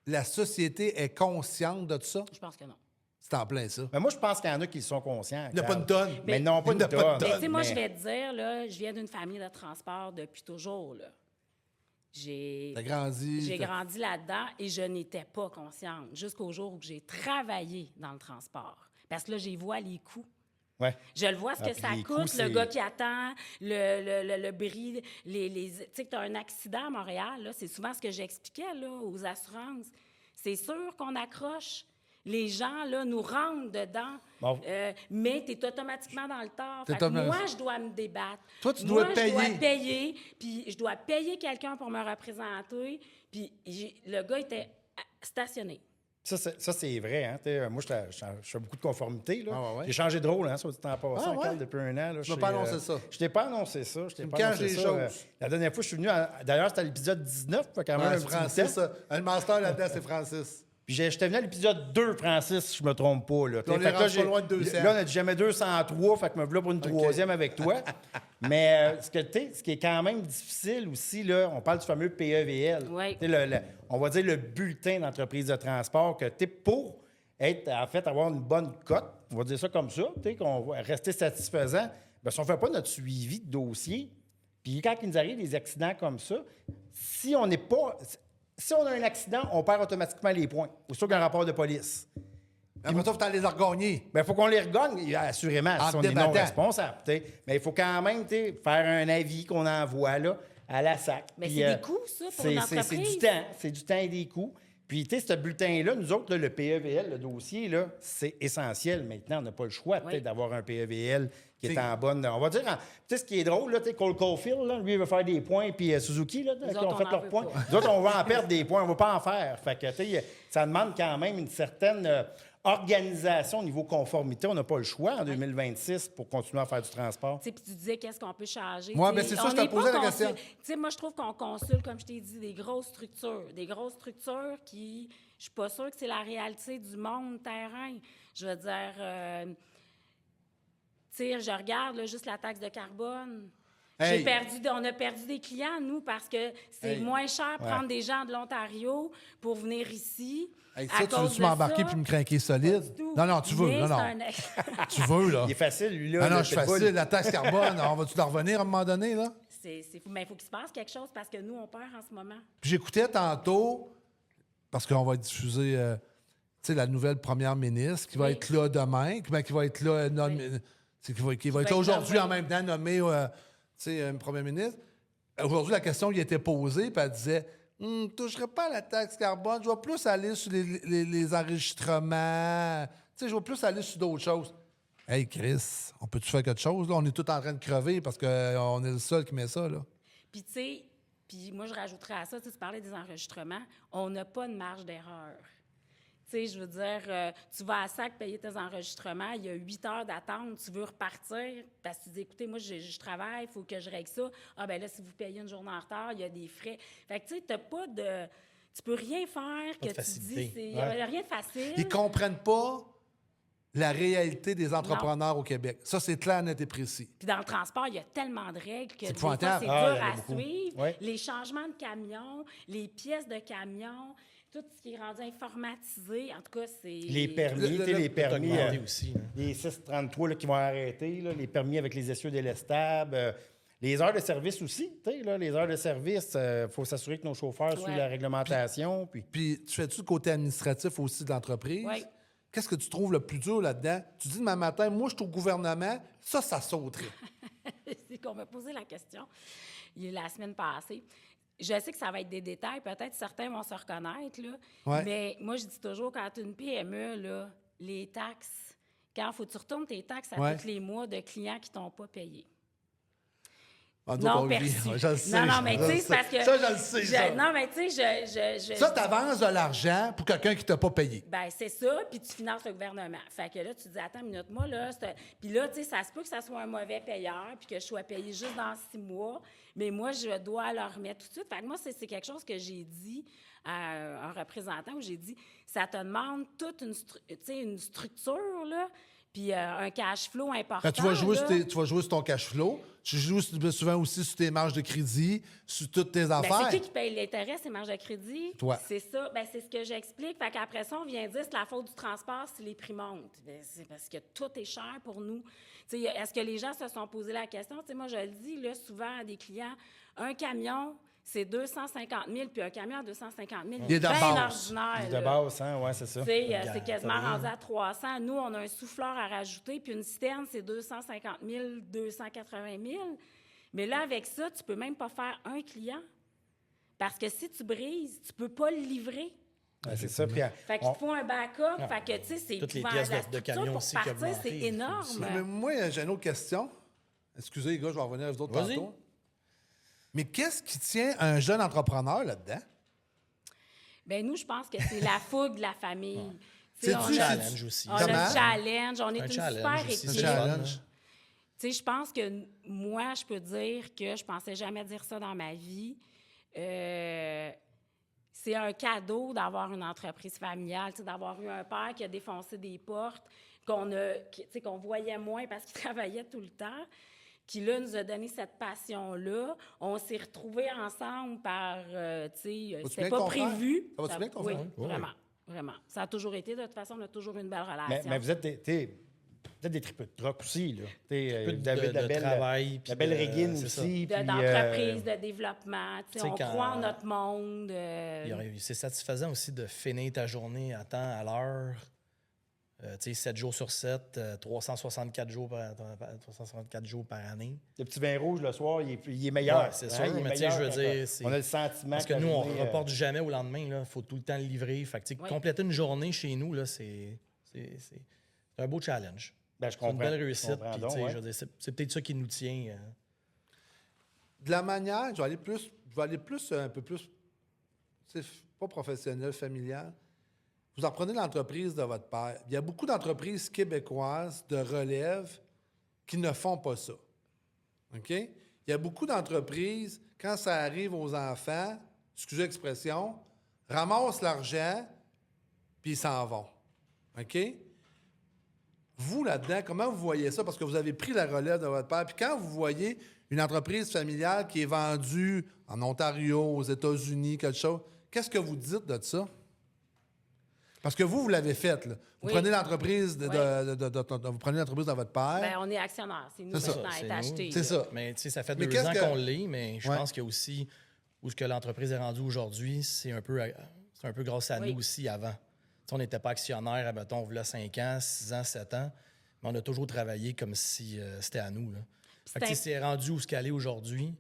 la société est consciente de ça? Je pense que non. C'est en plein ça. Mais moi, je pense qu'il y en a qui sont conscients. Il n'y a pas une tonne. Mais non, pas une tonne. Mais moi, je vais te dire, là, je viens d'une famille de transport depuis toujours. Là. J'ai grandi là-dedans et je n'étais pas consciente jusqu'au jour où j'ai travaillé dans le transport. Parce que là, j'y vois les coûts. Ouais. Je le vois, ce que ça coûte, le gars qui attend, le bris. Tu sais, que tu as un accident à Montréal, là, c'est souvent ce que j'expliquais là, aux assurances. C'est sûr qu'on accroche. Les gens là, nous rentrent dedans, mais tu es automatiquement dans le tort. Moi, je dois me débattre. Toi, tu dois payer. Je dois payer, puis je dois payer quelqu'un pour me représenter. Puis le gars était stationné. Ça, c'est vrai. Hein? Moi, je fais beaucoup de conformité. Là. Ah, ouais. J'ai changé de rôle, hein, ça, du temps passé, depuis un an. Tu m'as pas annoncé ça. Je t'ai pas annoncé ça. Tu me caches des choses. La dernière fois, je suis venu... D'ailleurs, c'était à l'épisode 19. Quand même un Francis, le master là-dedans, c'est Francis. Puis j'étais venu à l'épisode 2, Francis, si je me trompe pas. Là, on est rendu pas loin de 200. Là, on a dit jamais 203, fait que me voilà pour une troisième avec toi. Mais ce qui est quand même difficile aussi, là, on parle du fameux PEVL. Oui. On va dire le bulletin d'entreprise de transport, que pour avoir une bonne cote, on va dire ça comme ça, qu'on va rester satisfaisant, bien, si on ne fait pas notre suivi de dossier, puis quand il nous arrive des accidents comme ça, si on a un accident, on perd automatiquement les points. Aussitôt qu'un rapport de police. Après ça, il faut les regagner. Bien, il faut qu'on les regagne, assurément, si on est non responsable. Mais il faut quand même faire un avis qu'on envoie là, à la SAC. Mais c'est des coûts, ça, pour l'entreprise. C'est du temps. C'est du temps et des coûts. Puis, ce bulletin-là, nous autres, là, le PEVL, le dossier, là, c'est essentiel. Maintenant, on n'a pas le choix d'avoir un PEVL qui est en bonne... On va dire... ce qui est drôle, là, Cole Caulfield, là, lui, il veut faire des points, puis Suzuki, là, qui ont fait leurs points. Nous autres, on va en perdre des points, on ne va pas en faire. Fait que, ça demande quand même une certaine organisation au niveau conformité. On n'a pas le choix en 2026 pour continuer à faire du transport. Puis tu disais qu'est-ce qu'on peut changer. Oui, bien c'est ça, je t'ai posé la question. Moi, je trouve qu'on consulte, comme je t'ai dit, des grosses structures. Des grosses structures qui... Je suis pas sûre que c'est la réalité du monde terrain. Je veux dire... je regarde là, juste la taxe de carbone. Hey. On a perdu des clients, nous, parce que c'est moins cher prendre des gens de l'Ontario pour venir ici. Hey, ça, tu veux-tu m'embarquer puis me craquer solide? Non, tu veux. Non. Tu veux, là. Il est facile, lui, là. Non, je suis facile. La taxe carbone, on va-tu la revenir à un moment donné, là? Mais il faut qu'il se passe quelque chose parce que nous, on perd en ce moment. Puis j'écoutais tantôt, parce qu'on va diffuser la nouvelle première ministre qui va être là demain, qui va être là, qui va être là aujourd'hui en même temps, nommé un premier ministre. Aujourd'hui, la question lui était posée, puis elle disait je ne toucherai pas à la taxe carbone, je vais plus aller sur les enregistrements, je vais plus aller sur d'autres choses. Hey, Chris, on peut-tu faire quelque chose? Là? On est tous en train de crever parce qu'on est le seul qui met ça. Là. Puis, puis moi, je rajouterais à ça, tu parlais des enregistrements, on n'a pas de marge d'erreur. Je veux dire, tu vas à SAC payer tes enregistrements, il y a 8 heures d'attente, tu veux repartir, parce que tu dis, écoutez, moi, je travaille, il faut que je règle ça. Ah, ben là, si vous payez une journée en retard, il y a des frais. Fait que, tu sais, t'as pas de... Tu peux rien faire que tu dis... Il n'y a rien de facile. Ils comprennent pas la réalité des entrepreneurs au Québec. Ça, c'est clair, net et précis. Puis dans le transport, il y a tellement de règles que des fois, c'est dur à suivre. Ouais. Les changements de camions, les pièces de camions... Tout ce qui est rendu informatisé, en tout cas, c'est... Les permis, les permis aussi. Les 633 là, qui vont arrêter, là, les permis avec les essieux délestables, les heures de service aussi. Les heures de service, il faut s'assurer que nos chauffeurs suivent la réglementation. Puis tu fais-tu le côté administratif aussi de l'entreprise? Oui. Qu'est-ce que tu trouves le plus dur là-dedans? Tu dis demain matin, moi, je suis au gouvernement, ça sauterait. C'est qu'on m'a posé la question la semaine passée. Je sais que ça va être des détails, peut-être certains vont se reconnaître, là. Mais moi, je dis toujours, quand tu as une PME, là, les taxes, quand il faut que tu retournes tes taxes à tous les mois de clients qui ne t'ont pas payé. Non, perçu. Je le sais. Non, mais tu sais, c'est parce que... Ça, je le sais, ça. Non, mais tu sais, Ça, tu avances de l'argent pour quelqu'un qui t'a pas payé. Bien, c'est ça, puis tu finances le gouvernement. Fait que là, tu dis, attends une minute, moi, là... Puis là, tu sais, ça se peut que ça soit un mauvais payeur, puis que je sois payé juste dans 6 mois, mais moi, je dois leur remettre tout de suite. Fait que moi, c'est quelque chose que j'ai dit à un représentant, où j'ai dit, ça te demande toute une structure, là, puis un cash flow important. Quand tu vas jouer sur ton cash flow, tu joues souvent aussi sur tes marges de crédit, sur toutes tes affaires. C'est qui paye l'intérêt, ces marges de crédit? Toi. C'est ça. Ben, c'est ce que j'explique. Fait qu'après ça, on vient dire c'est la faute du transport si les prix montent. Ben, c'est parce que tout est cher pour nous. T'sais, est-ce que les gens se sont posé la question? T'sais, moi, je le dis là, souvent à des clients, un camion, c'est 250 000, puis un camion à 250 000, il est bien ordinaire. Il est de base, hein? Oui, c'est ça. C'est quasiment rendu à 300. Nous, on a un souffleur à rajouter, puis une citerne, c'est 250 000, 280 000. Mais là, avec ça, tu peux même pas faire un client. Parce que si tu brises, tu peux pas le livrer. Ouais, c'est ça. Puis, fait qu'il te faut un backup. Fait que, tu sais, c'est... Toutes les pièces de camion aussi pour partir, c'est énorme. Mais moi, j'ai une autre question. Excusez, les gars, je vais revenir à vous autres tantôt. Mais qu'est-ce qui tient un jeune entrepreneur là-dedans? Bien, nous, je pense que c'est la fougue de la famille. C'est un challenge aussi. On a un challenge. On est une super équipe. Je pense que moi, je peux dire que je pensais jamais dire ça dans ma vie. C'est un cadeau d'avoir une entreprise familiale, d'avoir eu un père qui a défoncé des portes, qu'on voyait moins parce qu'il travaillait tout le temps, qui, là, nous a donné cette passion-là. On s'est retrouvés ensemble par, c'était pas prévu. Ça va-tu bien ton frère? Oui, vraiment, vraiment. Ça a toujours été, de toute façon, on a toujours eu une belle relation. Mais vous êtes des tripes de troc aussi, là. Vous avez de travail. La belle régine aussi. D'entreprise, de développement. On croit en notre monde. C'est satisfaisant aussi de finir ta journée à temps, à l'heure. 7 jours sur 7, 364 jours par année. Le petit vin rouge le soir, il est meilleur. Ouais, c'est sûr, mais je veux dire... On a le sentiment... Parce que nous, on ne reporte jamais au lendemain. Il faut tout le temps le livrer. Fait que, compléter une journée chez nous, là, c'est un beau challenge. Ben, je comprends. C'est une belle réussite. Puis, je veux dire, c'est peut-être ça qui nous tient. De la manière, je vais aller plus un peu plus, pas professionnel, familial. Vous en prenez l'entreprise de votre père. Il y a beaucoup d'entreprises québécoises de relève qui ne font pas ça. OK? Il y a beaucoup d'entreprises, quand ça arrive aux enfants, excusez l'expression, ramassent l'argent, puis ils s'en vont. OK? Vous, là-dedans, comment vous voyez ça? Parce que vous avez pris la relève de votre père. Puis quand vous voyez une entreprise familiale qui est vendue en Ontario, aux États-Unis, quelque chose, qu'est-ce que vous dites de ça? Parce que vous l'avez fait, là. Vous prenez l'entreprise vous prenez l'entreprise de votre père. Bien, on est actionnaire. C'est nous maintenant à être acheté. C'est ça. Mais ça fait 2 ans qu'on l'est, mais je pense qu'il y a aussi où ce que l'entreprise est rendue aujourd'hui, c'est un peu grâce à nous aussi avant. T'sais, on n'était pas actionnaire, admettons, on 5 ans, 6 ans, 7 ans, mais on a toujours travaillé comme si c'était à nous. Là. Fait que c'est rendu où ce qu'elle est aujourd'hui.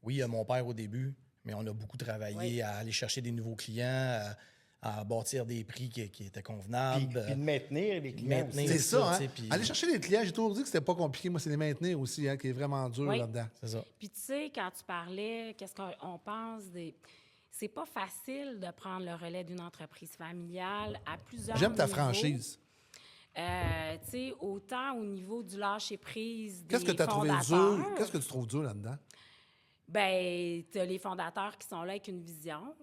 Oui, il y a mon père au début, mais on a beaucoup travaillé à aller chercher des nouveaux clients, à bâtir des prix qui étaient convenables. Puis de maintenir les clients aussi. C'est ça, hein? Aller chercher les clients, j'ai toujours dit que c'était pas compliqué. Moi, c'est les maintenir aussi, hein, qui est vraiment dur là-dedans. C'est ça. Puis tu sais, quand tu parlais, qu'est-ce qu'on pense des... C'est pas facile de prendre le relais d'une entreprise familiale à plusieurs J'aime ta niveaux. Franchise. Tu sais, autant au niveau du lâcher-prise des Qu'est-ce que tu as trouvé fondateurs. dur? Qu'est-ce que tu trouves dur là-dedans? Bien, tu as les fondateurs qui sont là avec une vision.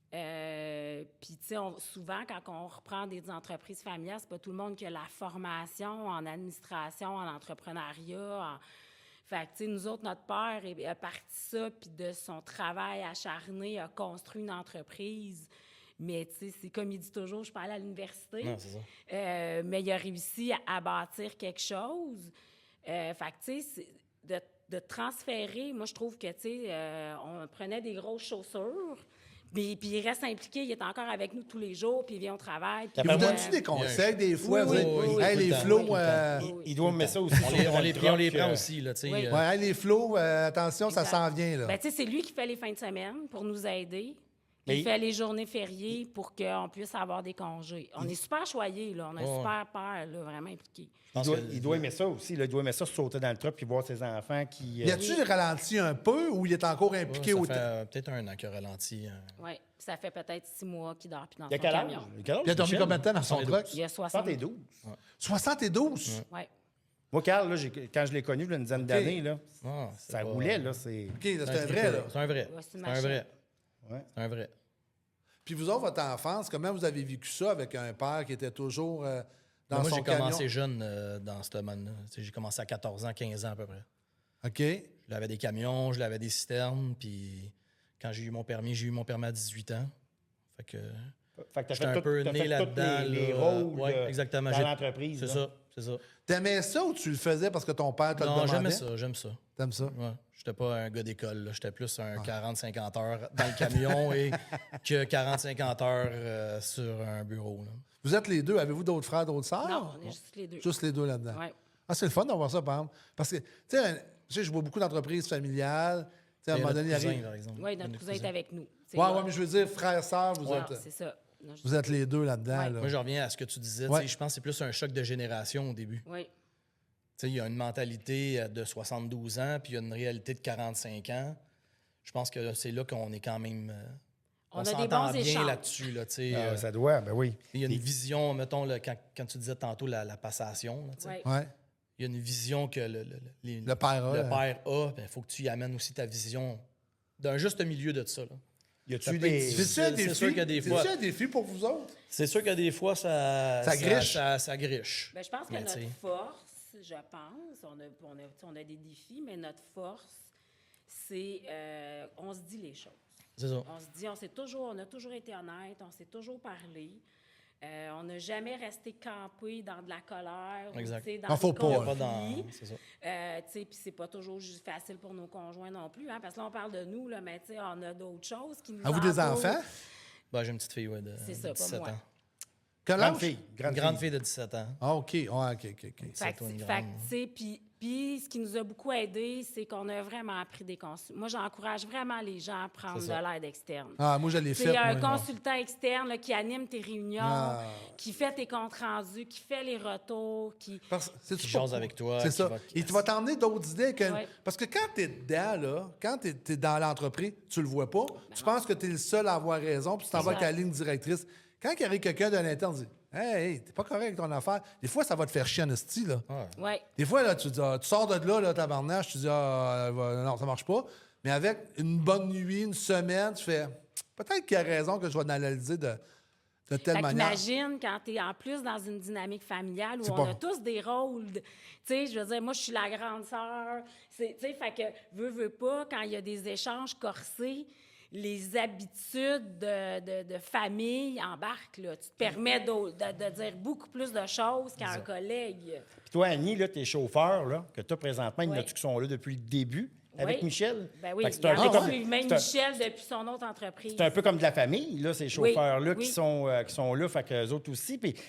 Puis, tu sais, souvent, quand on reprend des entreprises familiales, c'est pas tout le monde qui a la formation en administration, en entrepreneuriat. Fait que, tu sais, nous autres, notre père a parti ça, puis de son travail acharné, a construit une entreprise. Mais, tu sais, c'est comme il dit toujours, je parle à l'université. Non, c'est ça. Mais il a réussi à bâtir quelque chose. Fait que, tu sais, de transférer, moi, je trouve que, tu sais, on prenait des grosses chaussures. Puis il reste impliqué, il est encore avec nous tous les jours, puis il vient au travail. Il vous donne-tu des conseils des fois? Les flots... Il doit mettre ça aussi. On les prend aussi, là, tu sais. Les flots, attention, ça s'en vient, là. Ben, tu sais, c'est lui qui fait les fins de semaine pour nous aider. Il fait les journées fériées pour qu'on puisse avoir des congés. On est super choyés, là. On a un super père, là, vraiment impliqué. Il doit aimer ça aussi. Là. Il doit aimer ça, sauter dans le truck puis voir ses enfants qui... Y a-tu ralenti un peu ou il est encore impliqué au... Ça fait peut-être 1 an qu'il a ralenti. Oui, ça fait peut-être 6 mois qu'il dort puis dans son camion. Il a dormi combien de temps dans son truck? Il a 72. 72? Oui. Moi, Carl, là, quand je l'ai connu, il y a une dizaine d'années, là, ça roulait. Là, c'est... OK, c'est un vrai, là. C'est un vrai. C'est un vrai. Ouais. C'est un vrai. Puis vous autres, votre enfance, comment vous avez vécu ça avec un père qui était toujours dans son camion? Moi, j'ai commencé jeune dans ce domaine-là. J'ai commencé à 14 ans, 15 ans à peu près. OK. Je lavais des camions, je lavais des citernes, puis quand j'ai eu mon permis à 18 ans. Fait que j'étais un peu né là-dedans. Les rôles exactement. dans l'entreprise. C'est ça. T'aimais ça ou tu le faisais parce que ton père te le demandait? Non, j'aime ça. T'aimes ça? Ouais. J'étais pas un gars d'école. Là. J'étais plus un 40-50 heures dans le camion et que 40-50 heures sur un bureau. Là. Vous êtes les deux. Avez-vous d'autres frères, d'autres sœurs? Non, on est juste les deux. Juste les deux là-dedans. Ouais. Ah, c'est le fun d'avoir ça, par exemple. Parce que, tu sais, je vois beaucoup d'entreprises familiales. À un moment donné, cousin, par exemple. Oui, notre cousin est avec nous. Oui, mais je veux dire, frères, sœurs, vous êtes... c'est ça. Vous êtes les deux là-dedans. Ouais. Là. Moi, je reviens à ce que tu disais. Je pense que c'est plus un choc de génération au début. Oui. Il y a une mentalité de 72 ans, puis il y a une réalité de 45 ans. Je pense que c'est là qu'on est quand même... On a des bons échanges là-dessus. Là, ça doit, ben oui. Il y a une vision, mettons, quand tu disais tantôt la passation. Ouais. Il y a une vision que le père a. Il faut que tu y amènes aussi ta vision d'un juste milieu de ça. Là. Y a-tu des... C'est sûr qu'il y a des fois... C'est un défi pour vous autres? C'est sûr qu'il y a des fois, ça griche. Ça griche. Ben, je pense que notre force, je pense, on a des défis, mais notre force, c'est on se dit les choses. C'est ça. On se dit, on a toujours été honnête, on s'est toujours parlé. On n'a jamais resté campé dans de la colère. Exact. Ou, dans faut des pas. conflits. C'est ça. Puis c'est pas toujours juste facile pour nos conjoints non plus, hein, parce que là, on parle de nous, là, mais on a d'autres choses qui nous Avez-vous des enfants? Ben, j'ai une petite fille de c'est ça, 17 pas moi. ans. Grande fille. Grande fille de 17 ans. Ah, OK. OK. Puis, ce qui nous a beaucoup aidé, c'est qu'on a vraiment appris des consultants. Moi, j'encourage vraiment les gens à prendre de l'aide externe. Ah, moi, je l'ai fait. Il y a un consultant externe là, qui anime tes réunions, qui fait tes comptes rendus, qui fait les retours, qui jase avec toi. C'est ça. Et tu vas t'emmener d'autres idées. Parce que quand tu es dedans, là, quand tu es dans l'entreprise, tu le vois pas. Tu penses que tu es le seul à avoir raison, puis tu t'en vas avec ta ligne directrice. Quand il y a quelqu'un d'un interne qui dit Hey, t'es pas correct avec ton affaire. Des fois, ça va te faire chier en esti, là. Ouais. Des fois, là, tu dis, tu sors de là, tabarnache, tu dis, non, ça marche pas. Mais avec une bonne nuit, une semaine, tu fais, peut-être qu'il y a raison que je vais l'analyser de telle manière. Imagine quand tu es en plus dans une dynamique familiale où on a tous des rôles. Tu sais, je veux dire, moi, je suis la grande sœur. Tu sais, fait que, veux pas, quand il y a des échanges corsés, les habitudes de famille embarquent. Là. Tu te permets de dire beaucoup plus de choses qu'à un collègue. Puis toi, Annie, là, tes chauffeurs là, que tu as présentement, il y en a qui sont là depuis le début avec Michel? Ben oui, c'est un peu comme Michel depuis son autre entreprise. C'est un peu comme de la famille, là, ces chauffeurs-là qui sont là, fait qu'eux autres aussi. Puis, tu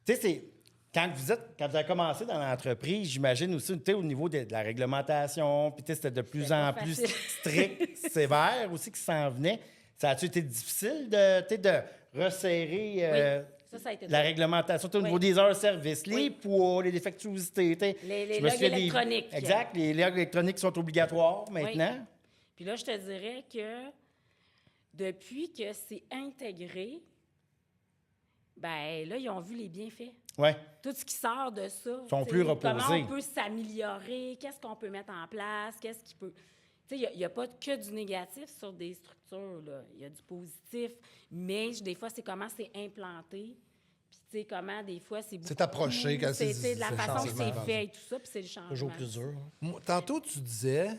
sais, c'est... Quand vous avez commencé dans l'entreprise, j'imagine aussi, au niveau de la réglementation, puis c'était de plus en plus strict, sévère aussi qui s'en venait. Ça a-tu été difficile de resserrer ça a été la réglementation au niveau des heures de service, les poids, les défectuosités? Les logs électroniques. Exact, les logs électroniques sont obligatoires maintenant. Oui. Puis là, je te dirais que depuis que c'est intégré, ben là, ils ont vu les bienfaits. Ouais. Tout ce qui sort de ça. Ils sont plus reposés. Comment on peut s'améliorer? Qu'est-ce qu'on peut mettre en place? Qu'est-ce qui peut... Tu sais, il n'y a pas que du négatif sur des structures, là. Il y a du positif. Mais des fois, c'est comment c'est implanté. Puis, tu sais, comment des fois, c'est beaucoup... C'est approché. C'est de la façon que c'est fait et tout ça, puis c'est le changement. Toujours plus dur. Tantôt, tu disais,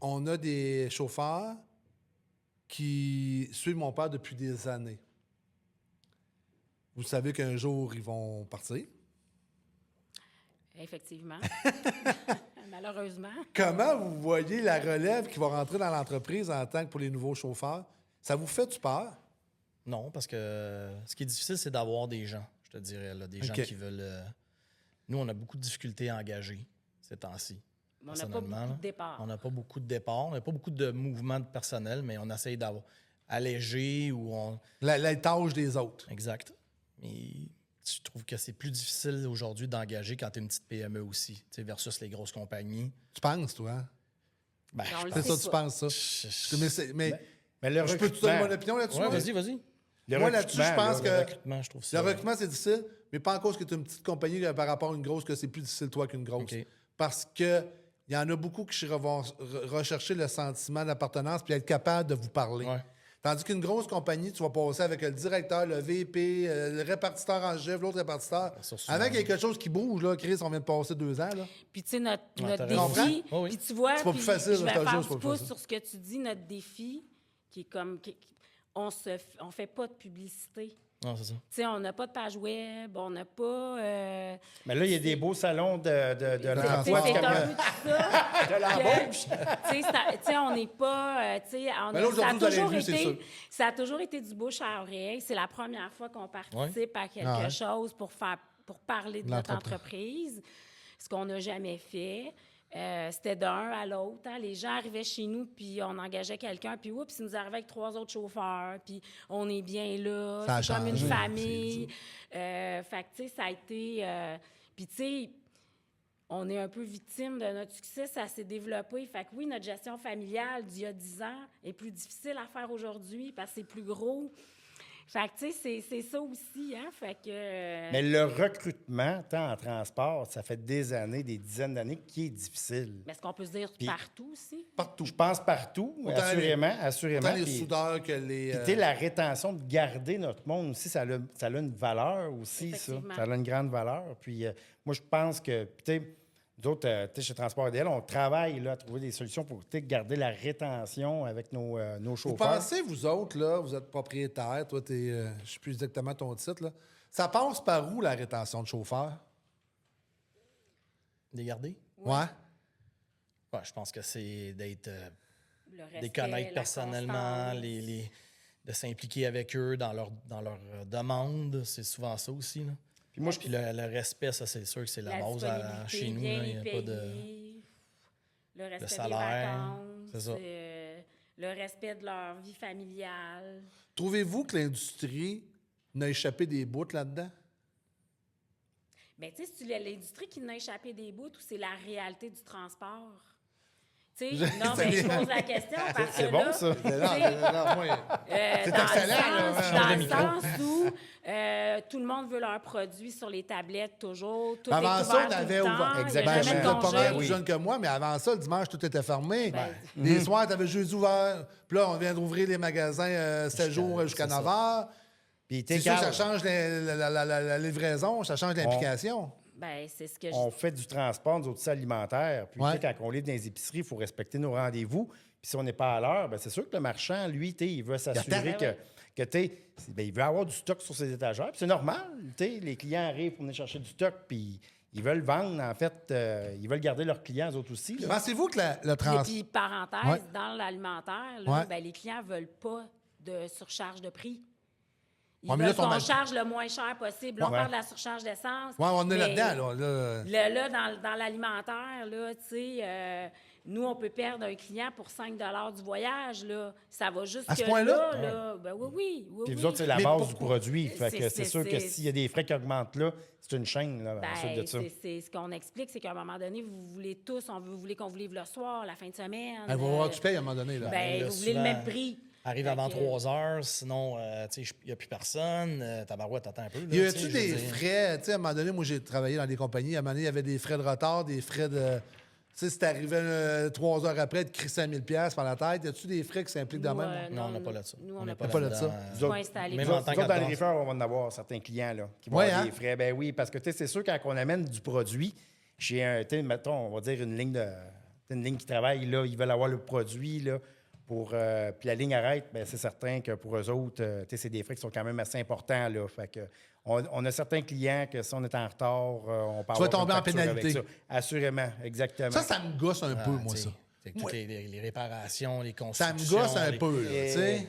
on a des chauffeurs qui suivent mon père depuis des années. Vous savez qu'un jour, ils vont partir. Effectivement. Malheureusement. Comment vous voyez la relève qui va rentrer dans l'entreprise en tant que pour les nouveaux chauffeurs? Ça vous fait-tu peur? Non, parce que ce qui est difficile, c'est d'avoir des gens, je te dirais, là, des gens qui veulent... Nous, on a beaucoup de difficultés à engager ces temps-ci. On n'a pas beaucoup de départs. On n'a pas beaucoup de départs. On n'a pas beaucoup de mouvements de personnel, mais on essaye d'avoir allégé ou on... La tâche des autres. Exact. Mais je trouve que c'est plus difficile aujourd'hui d'engager quand tu es une petite PME aussi, versus les grosses compagnies. Tu penses, toi? Hein? Ben, c'est ça, tu penses ça. Mais je peux te donner mon opinion là-dessus? Oui, vas-y. Moi, là-dessus, je pense que je trouve ça... le recrutement, c'est difficile, mais pas en cause que tu es une petite compagnie par rapport à une grosse, que c'est plus difficile, toi, qu'une grosse. Okay. Parce que il y en a beaucoup qui vont rechercher le sentiment d'appartenance puis être capable de vous parler. Ouais. Tandis qu'une grosse compagnie, tu vas passer avec le directeur, le VP, le répartiteur en chef, l'autre répartiteur. Avec quelque chose qui bouge, là, Chris, on vient de passer 2 ans. Là. Puis, tu sais, notre défi, puis tu vois, c'est pas plus facile, je vais faire du pouce sur ce que tu dis, notre défi, qui est comme... on fait pas de publicité. Non, c'est ça. Tu sais, on n'a pas de page web, on n'a pas... Mais là, il y a des beaux salons de l'emploi. C'est un peu tout ça. De l'embauche. Tu sais, on n'est pas... ça a toujours été du bouche à oreille. C'est la première fois qu'on participe à quelque chose pour parler de notre entreprise, ce qu'on n'a jamais fait. C'était d'un à l'autre. Hein. Les gens arrivaient chez nous, puis on engageait quelqu'un, puis oups, ils nous arrivaient avec 3 autres chauffeurs, puis on est bien là. C'est comme une famille. Fait que, tu sais, ça a été... puis, tu sais, on est un peu victime de notre succès. Ça s'est développé. Fait que oui, notre gestion familiale d'il y a 10 ans est plus difficile à faire aujourd'hui parce que c'est plus gros. Fait que, tu sais, c'est ça aussi, hein? Fait que... Mais le recrutement, tant en transport, ça fait des années, des dizaines d'années, qui est difficile. Mais est-ce qu'on peut se dire partout aussi? Partout. Je pense partout, assurément. Autant les soudeurs que les... Puis, tu sais, la rétention de garder notre monde aussi, ça a une valeur aussi, ça. Ça a une grande valeur. Puis, moi, je pense que, tu sais, nous autres, chez Transport DL, on travaille là, à trouver des solutions pour garder la rétention avec nos chauffeurs. Vous pensez, vous autres, là, vous êtes propriétaire, toi, je ne sais plus exactement ton titre, là. Ça passe par où, la rétention de chauffeurs? Les garder? Ouais. Ouais, je pense que c'est d'être... Respect, les connaître personnellement, de s'impliquer avec eux dans leur demande. C'est souvent ça aussi, là. Puis moi, le respect, ça, c'est sûr que c'est la base chez nous. Il n'y a pas de... Le respect salaire, des vacances, le respect de leur vie familiale. Trouvez-vous que l'industrie n'a échappé des bouts là-dedans? Bien, tu sais, c'est l'industrie qui n'a échappé des bouts ou c'est la réalité du transport? Tu sais, non, mais je pose la question parce que c'est bon, ça. C'est excellent. Dans le sens où tout le monde veut leurs produits sur les tablettes toujours. Tout avant est ça, ouvert on avait ouvert. Exactement. Je suis pas mal plus jeune que moi, mais avant ça, le dimanche, tout était fermé. Les soirs, tu avais juste ouvert. Puis là, on vient d'ouvrir les magasins 7 jours jusqu'à 9 heures. C'est sûr que ça change la livraison, ça change l'implication. Ben, c'est ce que on fait du transport, nous autres, alimentaire. Puis quand on livre dans les épiceries, il faut respecter nos rendez-vous. Puis si on n'est pas à l'heure, ben, c'est sûr que le marchand, lui, il veut s'assurer il veut avoir du stock sur ses étagères. Puis c'est normal. Les clients arrivent pour venir chercher du stock, puis ils veulent vendre. En fait, ils veulent garder leurs clients, eux autres aussi. Pensez-vous que le transport... Et puis, parenthèse, dans l'alimentaire, ben, les clients ne veulent pas de surcharge de prix. Ils veulent qu'on charge le moins cher possible. On parle de la surcharge d'essence. Oui, on est là-dedans. Là, dans l'alimentaire, là, tu sais, nous, on peut perdre un client pour 5 $ du voyage. Là. Ça va juste à ce point-là? Là, ben oui. Puis vous autres, c'est la base du produit. Fait que c'est sûr que s'il y a des frais qui augmentent là, c'est une chaîne là, ensuite de ça. C'est ce qu'on explique, c'est qu'à un moment donné, vous voulez tous, vous voulez qu'on vous livre le soir, la fin de semaine. Il va voir, tu payes à un moment donné. Là. Ben, vous voulez le même prix. Arrive avant 3 heures, sinon, il n'y a plus personne. Tabarouette, t'attends un peu. Là, y a-tu des frais? À un moment donné, moi, j'ai travaillé dans des compagnies. À un moment donné, il y avait des frais de retard, des frais de... Tu sais, si t'arrivais 3 heures après, de crisser à 1000 $ par la tête, y a-tu des frais qui s'impliquent de même? Non, on n'a pas là de ça. Nous, on n'a pas là de ça. Pas installé. Même en tant que dans les riffeurs, on va en avoir certains clients là, qui vont avoir des frais. Ben oui, parce que c'est sûr, quand on amène du produit chez mettons, on va dire une ligne qui travaille, là, ils veulent avoir le produit, là, puis la ligne arrête, bien, c'est certain que pour eux autres, c'est des frais qui sont quand même assez importants. Là, fait que on a certains clients que si on est en retard, on peut avoir... Tu vas tomber en pénalité. Assurément, exactement. Ça me gosse un peu, moi, ça. Toutes les réparations, les constructions... Ça me gosse un peu, là, tu sais.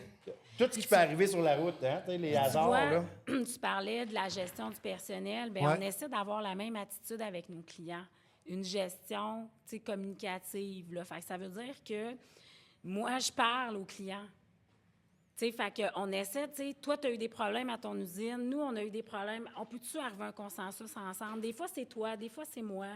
Tout ce qui peut arriver sur la route, hein, les hasards. Là. Tu parlais de la gestion du personnel. Bien, on essaie d'avoir la même attitude avec nos clients. Une gestion communicative. Là. Fait que ça veut dire que moi, je parle aux clients. Fait qu'on essaie, toi, tu as eu des problèmes à ton usine, nous, on a eu des problèmes. On peut-tu arriver à un consensus ensemble? Des fois, c'est toi, des fois, c'est moi.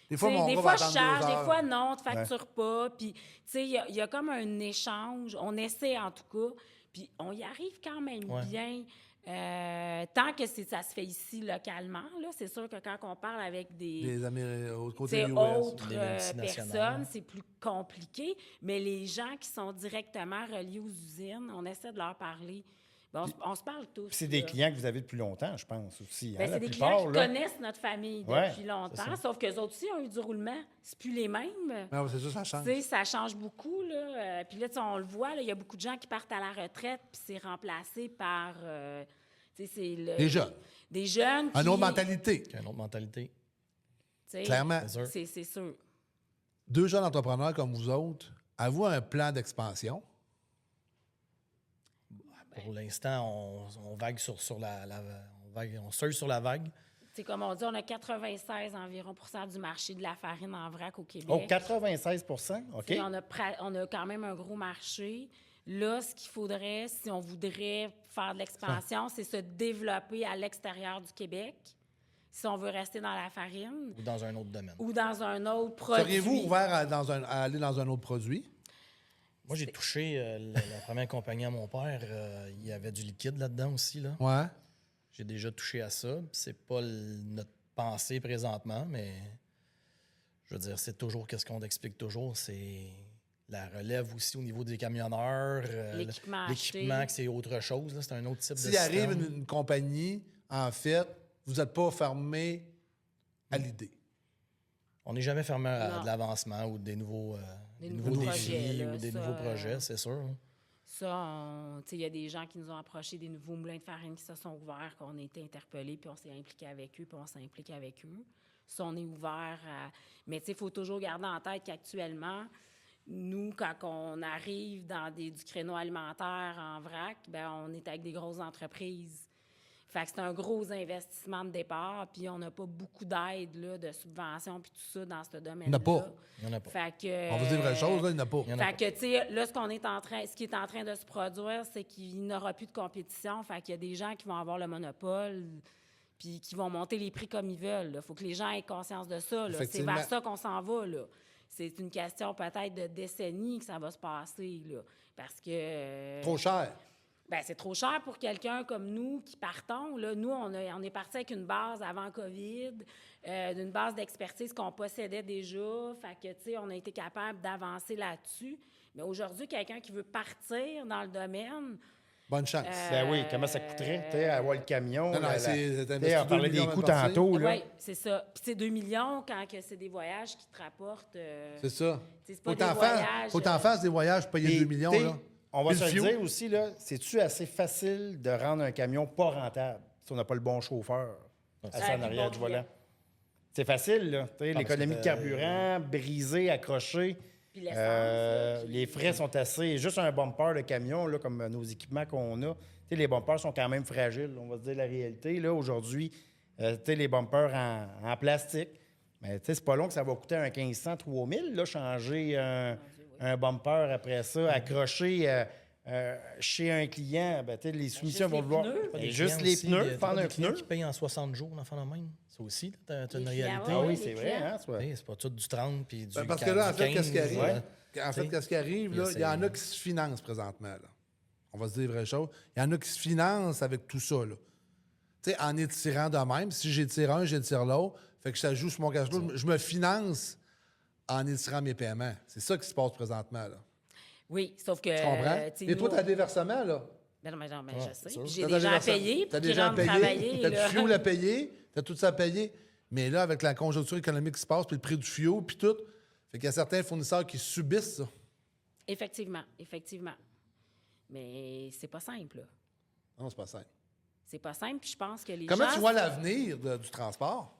Des fois, je charge, des fois, non, tu ne factures pas. Puis, il y a comme un échange. On essaie, en tout cas. Puis, on y arrive quand même bien. Tant que ça se fait ici, localement, là, c'est sûr que quand on parle avec des autres personnes, c'est plus compliqué. Mais les gens qui sont directement reliés aux usines, on essaie de leur parler. On se parle tous. C'est des clients que vous avez depuis longtemps, je pense, aussi. Bien, c'est des clients qui connaissent notre famille depuis longtemps, sauf qu'eux autres aussi ont eu du roulement. C'est plus les mêmes. Non, c'est ça change. Ça change beaucoup. Là. Puis là, on le voit, il y a beaucoup de gens qui partent à la retraite, puis c'est remplacé par... des jeunes. Des jeunes qui... Une autre mentalité. Une autre mentalité. Clairement. C'est sûr. 2 jeunes entrepreneurs comme vous autres, avez-vous un plan d'expansion? Pour l'instant, on vague on surfe sur la vague. C'est comme on dit, on a 96 environ % du marché de la farine en vrac au Québec. Oh, 96 OK. On a quand même un gros marché. Là, ce qu'il faudrait, si on voudrait faire de l'expansion, c'est se développer à l'extérieur du Québec. si on veut rester dans la farine. Ou dans un autre domaine. Ou dans un autre produit. Seriez-vous ouvert à aller dans un autre produit? Moi, j'ai touché la première compagnie à mon père. Il y avait du liquide là-dedans aussi. Là. Ouais. J'ai déjà touché à ça. C'est pas notre pensée présentement, mais je veux dire, c'est toujours qu'est-ce qu'on explique toujours. C'est la relève aussi au niveau des camionneurs. L'équipement, que c'est autre chose. Là. C'est un autre type de système. S'il arrive une compagnie, en fait, vous n'êtes pas fermé à l'idée. On n'est jamais fermé à de l'avancement ou des nouveaux défis ou des nouveaux projets, c'est sûr. Hein. Ça, il y a des gens qui nous ont approchés, des nouveaux moulins de farine qui se sont ouverts, qu'on a été interpellés, puis on s'est impliqué avec eux, puis on s'implique avec eux. Ça, on est ouvert à... Mais il faut toujours garder en tête qu'actuellement, nous, quand on arrive dans du créneau alimentaire en vrac, ben on est avec des grosses entreprises. Fait que c'est un gros investissement de départ, puis on n'a pas beaucoup d'aide, là, de subventions, puis tout ça dans ce domaine-là. Il n'y en a pas. Il n'y en a pas. Fait que, on va dire vraie chose, là, il n'y en a pas. Fait que, tu sais, là, ce qui est en train de se produire, c'est qu'il n'y aura plus de compétition. Fait qu'il y a des gens qui vont avoir le monopole, puis qui vont monter les prix comme ils veulent. Il faut que les gens aient conscience de ça. Là. C'est vers ça qu'on s'en va, là. C'est une question peut-être de décennies que ça va se passer, là. Parce que... Trop cher. Bien, c'est trop cher pour quelqu'un comme nous qui partons. Là, nous, on est parti avec une base avant COVID, d'une base d'expertise qu'on possédait déjà. Fait que, tu sais, on a été capable d'avancer là-dessus. Mais aujourd'hui, quelqu'un qui veut partir dans le domaine... Bonne chance. Ben oui, comment ça coûterait, tu sais, avoir le camion? Non, on parlait des coûts tantôt, là. Oui, c'est ça. Puis, c'est 2 millions quand c'est des voyages qui te rapportent... c'est ça. C'est pas des voyages... Faut t'en faire des voyages pour payer 2 millions, là. On va se le dire aussi, là, c'est-tu assez facile de rendre un camion pas rentable si on n'a pas le bon chauffeur assis en arrière du volant? C'est facile, là. L'économie de carburant, brisé, accroché. Puis l'essence, les frais sont assez... Juste un bumper de camion, là, comme nos équipements qu'on a, les bumpers sont quand même fragiles, on va se dire la réalité. Là, aujourd'hui, les bumpers en plastique, mais c'est pas long que ça va coûter un 1500, 3000, là, changer un bumper après ça, accroché chez un client. Ben, les soumissions vont le voir. Juste les pneus, prendre un pneu. Qui paye en 60 jours, l'enfant de même. Ça aussi, tu as une réalité. Ah oui, c'est vrai. Hein, c'est pas tout du 30 puis du 15. Parce que là, en fait, qu'est-ce qui arrive? En fait, qu'est-ce qui arrive, là? Il y en a qui se financent présentement, là. On va se dire la vraie chose. Il y en a qui se financent avec tout ça, là. Tu sais, en étirant de même. Si j'étire un, j'étire l'autre. Fait que ça joue sur mon cash flow. Je me finance en étirant mes paiements. C'est ça qui se passe présentement, là. Oui, sauf que... Tu comprends? Et toi, tu as des versements, là. Ben non, mais je sais. Puis j'ai des gens à payer. Tu as des gens à payer. Tu as du fioul à payer. Tu as tout ça à payer. Mais là, avec la conjoncture économique qui se passe, puis le prix du fioul, puis tout, fait qu'il y a certains fournisseurs qui subissent ça. Effectivement. Mais c'est pas simple, là. Non, c'est pas simple. C'est pas simple, puis je pense que les Comment gens... tu vois l'avenir du transport?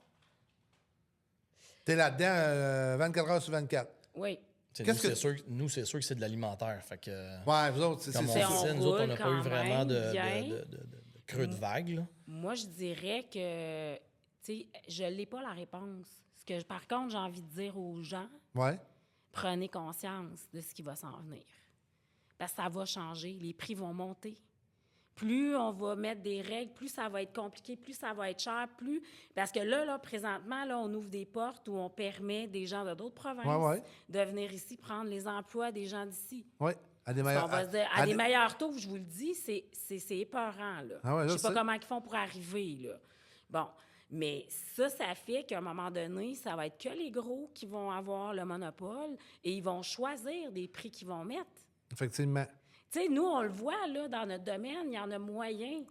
Tu es là-dedans 24 heures sur 24. Oui. Nous, c'est sûr que c'est de l'alimentaire. Fait que, ouais, vous autres, c'est comme nous autres, on n'a pas eu vraiment de creux de vague. Là. Moi, je dirais que, tu sais, je n'ai pas la réponse. Par contre, j'ai envie de dire aux gens, prenez conscience de ce qui va s'en venir. Parce que ça va changer, les prix vont monter. Plus on va mettre des règles, plus ça va être compliqué, plus ça va être cher, plus... Parce que là, présentement, là, on ouvre des portes où on permet des gens de d'autres provinces de venir ici prendre les emplois des gens d'ici. Oui, à des meilleurs... On va se dire, à des meilleurs taux, je vous le dis, c'est épeurant, là. Ah ouais, je sais pas comment ils font pour arriver, là. Bon, mais ça fait qu'à un moment donné, ça va être que les gros qui vont avoir le monopole et ils vont choisir des prix qu'ils vont mettre. Effectivement. Tu sais, nous, on le voit, là, dans notre domaine, il y en a moyen.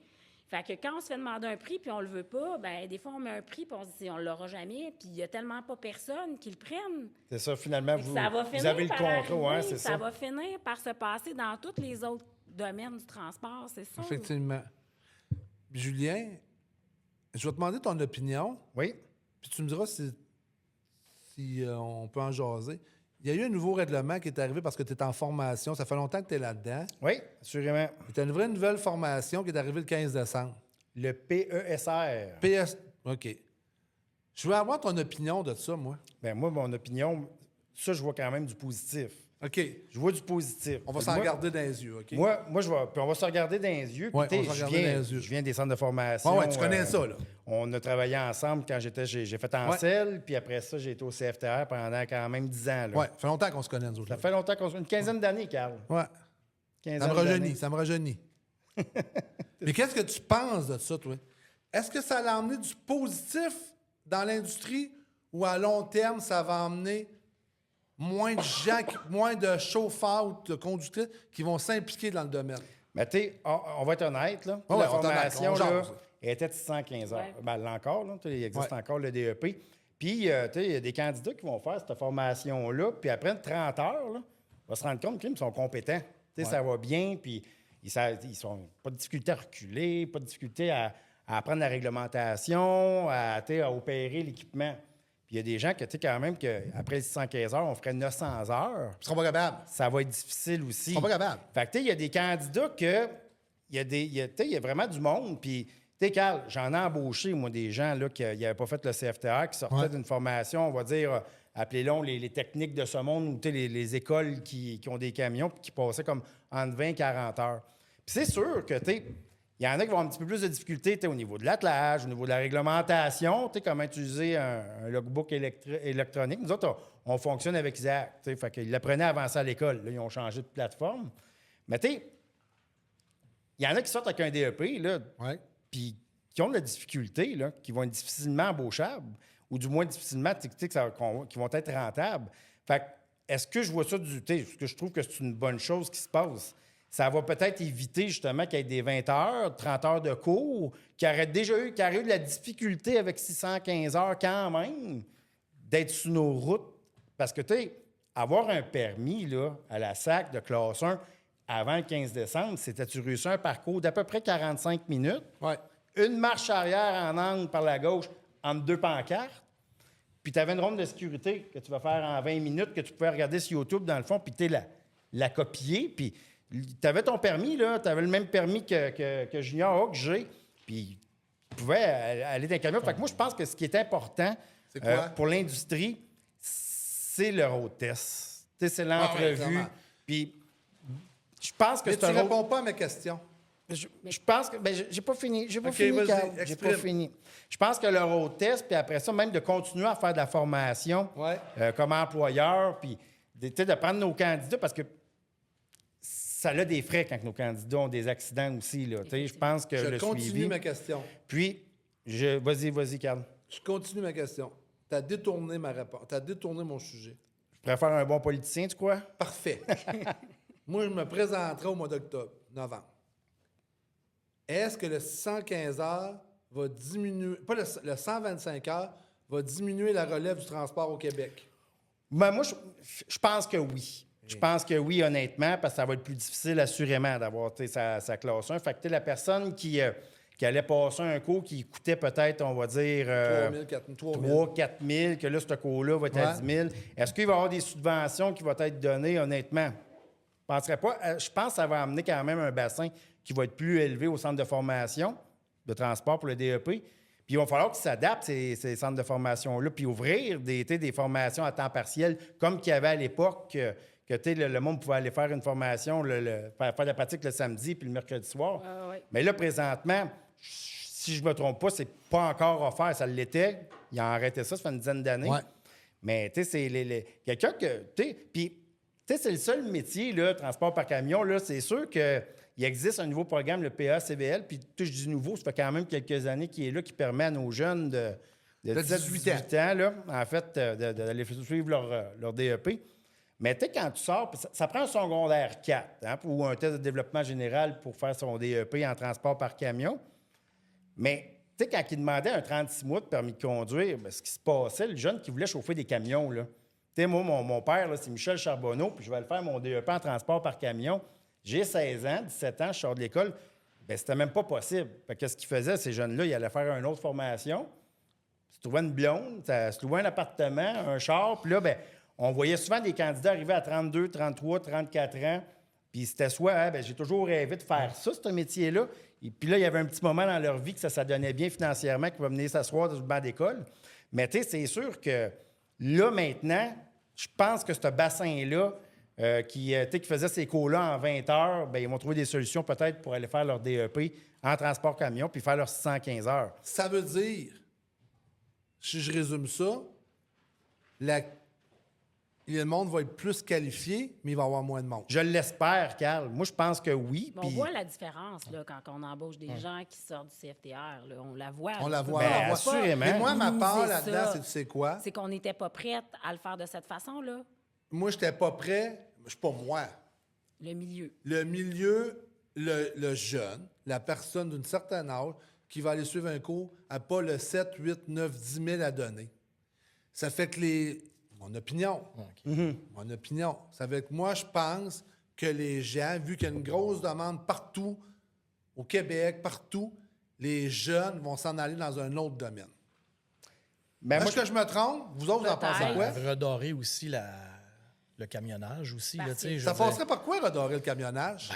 Fait que quand on se fait demander un prix puis on le veut pas, ben des fois, on met un prix puis on se dit, on l'aura jamais, puis il y a tellement pas personne qui le prenne. C'est ça, finalement, vous avez le contrat, c'est ça. Ça va finir par se passer dans tous les autres domaines du transport, c'est sûr. Effectivement. Julien, je vais te demander ton opinion. Oui. Puis tu me diras si on peut en jaser. Il y a eu un nouveau règlement qui est arrivé parce que tu es en formation. Ça fait longtemps que tu es là-dedans. Oui, assurément. Tu as une vraie nouvelle formation qui est arrivée le 15 décembre. Le PESR. OK. Je veux avoir ton opinion de ça, moi. Bien, moi, mon opinion, ça, je vois quand même du positif. OK. Je vois du positif. On va s'en regarder dans les yeux, OK? Moi, puis on va se regarder dans les yeux. Oui, on va se regarder dans les yeux. Je viens des centres de formation. Oui, tu connais ça, là. On a travaillé ensemble quand j'ai fait Ancel, puis après ça, j'ai été au CFTR pendant quand même 10 ans. Oui, ça fait longtemps qu'on se connaît, nous autres. Ça fait longtemps qu'on se connaît. Une quinzaine d'années, Carl. Oui. Ça me rajeunit. Mais qu'est-ce que tu penses de ça, toi? Est-ce que ça a amené du positif dans l'industrie ou à long terme, ça va amener moins de gens, moins de chauffeurs ou de conducteurs qui vont s'impliquer dans le domaine? Mais tu sais, on va être honnête, là. La formation, là, elle était de 615 heures. Ben, là encore, là, il existe encore le DEP. Puis, il y a des candidats qui vont faire cette formation-là, puis après 30 heures, là, on va se rendre compte qu'ils sont compétents. Ça va bien, puis ils sont pas de difficulté à reculer, pas de difficulté à apprendre la réglementation, à opérer l'équipement. Puis il y a des gens qui, quand même, qu'après 615 heures, on ferait 900 heures. Ils seront pas capables. Ça va être difficile aussi. Ils seront pas capables. Fait que, il y a des candidats que... Il y a vraiment du monde, puis... Tu sais, Carl, j'en ai embauché, moi, des gens là, qui n'avaient pas fait le CFTR, qui sortaient d'une formation, on va dire, appelez-les les techniques de ce monde, ou les écoles qui ont des camions, puis qui passaient comme entre 20 et 40 heures. Puis c'est sûr que, il y en a qui vont avoir un petit peu plus de difficultés au niveau de l'attelage, au niveau de la réglementation, comment utiliser un logbook électronique. Nous autres, on fonctionne avec Isaac. Fait qu'ils l'apprenaient avant ça à l'école. Là, ils ont changé de plateforme. Mais il y en a qui sortent avec un DEP, là, puis qui ont de la difficulté, là, qui vont être difficilement embauchables, ou du moins difficilement, qui vont être rentables. Fait que, est-ce que je vois ça est-ce que je trouve que c'est une bonne chose qui se passe? Ça va peut-être éviter, justement, qu'il y ait des 20 heures, 30 heures de cours, qui auraient eu de la difficulté avec 615 heures quand même, d'être sur nos routes. Parce que, avoir un permis, là, à la SAC de classe 1, avant le 15 décembre, tu réussi un parcours d'à peu près 45 minutes. Une marche arrière en angle par la gauche entre deux pancartes. Puis tu avais une ronde de sécurité que tu vas faire en 20 minutes, que tu pouvais regarder sur YouTube, dans le fond, puis tu la copier. Puis tu avais ton permis, là. Tu avais le même permis que Junior, que j'ai. Puis tu pouvais aller dans le camion. Fait que moi, je pense que ce qui est important pour l'industrie, c'est le road test. C'est l'entrevue. Puis... je pense que mais tu ne réponds pas à ma question. Je pense que... j'ai pas fini. J'ai pas fini, Carl. J'ai pas fini. Je pense que le road test, puis après ça, même de continuer à faire de la formation comme employeur, puis de prendre nos candidats, parce que ça a des frais quand nos candidats ont des accidents aussi. Là. Je pense que je continue ma question. Puis, vas-y, Carl. Je continue ma question. Tu as détourné ma réponse. Tu as détourné mon sujet. Je préfère un bon politicien, tu crois? Parfait. Moi, je me présenterai au mois d'octobre, novembre. Est-ce que le 115 heures va diminuer, pas le 125 heures, va diminuer la relève du transport au Québec? Ben, moi, je pense que oui. Je pense que oui, honnêtement, parce que ça va être plus difficile, assurément, d'avoir sa classe 1. Fait que la personne qui allait passer un cours qui coûtait peut-être, on va dire, 3 4 000, que là, ce cours-là va être à 10 000. Est-ce qu'il va y avoir des subventions qui vont être données, honnêtement? Je ne penserais pas. Je pense que ça va amener quand même un bassin qui va être plus élevé au centre de formation de transport pour le DEP. Puis il va falloir qu'ils s'adaptent, ces centres de formation-là, puis ouvrir des formations à temps partiel, comme qu'il y avait à l'époque, que le monde pouvait aller faire une formation, faire de la pratique le samedi puis le mercredi soir. Mais là, présentement, si je ne me trompe pas, c'est pas encore offert. Ça l'était. Ils ont arrêté ça fait une dizaine d'années. Mais tu sais, c'est quelqu'un que... Puis... tu sais, c'est le seul métier, là, transport par camion, là, c'est sûr qu'il existe un nouveau programme, le PA-CVL, puis je dis nouveau, ça fait quand même quelques années qu'il est là, qui permet à nos jeunes de 18 ans là, en fait, d'aller suivre leur DEP. Mais tu sais, quand tu sors, ça prend un secondaire 4 ou un test de développement général pour faire son DEP en transport par camion. Mais tu sais, quand il demandait un 36 mois de permis de conduire, ce qui se passait, le jeune qui voulait chauffer des camions, là, tu sais, moi, mon père, là, c'est Michel Charbonneau, puis je vais le faire mon DEP en transport par camion. J'ai 16 ans, 17 ans, je sors de l'école. Bien, c'était même pas possible. Fait que ce qu'ils faisaient, ces jeunes-là, ils allaient faire une autre formation, se trouvaient une blonde, se louaient un appartement, un char, puis là, bien, on voyait souvent des candidats arriver à 32, 33, 34 ans, puis c'était soit, j'ai toujours rêvé de faire ça, ce métier-là. Et puis là, il y avait un petit moment dans leur vie que ça donnait bien financièrement, qu'ils pouvaient venir s'asseoir dans le banc d'école. Mais tu sais, c'est sûr que là, maintenant, je pense que ce bassin-là qui faisaient ces cours-là en 20 heures, bien, ils vont trouver des solutions peut-être pour aller faire leur DEP en transport camion puis faire leurs 615 heures. Ça veut dire, si je résume ça, le monde va être plus qualifié, mais il va y avoir moins de monde. Je l'espère, Carl. Moi, je pense que oui. On voit la différence là, quand on embauche des gens qui sortent du CFTR. Là. On la voit. On la voit. Ben, assurément. Mais moi, ma part là-dedans, c'est tu sais quoi? C'est qu'on n'était pas prête à le faire de cette façon-là. Moi, je n'étais pas prêt. Je suis pas moi. Le milieu. Le milieu, le jeune, la personne d'une certaine âge qui va aller suivre un cours n'a pas le 7, 8, 9, 10 000 à donner. Ça fait que Mon opinion. Mon opinion. Ça fait que moi, je pense que les gens, vu qu'il y a une grosse demande partout, au Québec, partout, les jeunes vont s'en aller dans un autre domaine. Ben, Est-ce que je me trompe? Vous autres, vous en pensez quoi? Redorer aussi le camionnage aussi. Là, ça passerait par quoi, redorer le camionnage?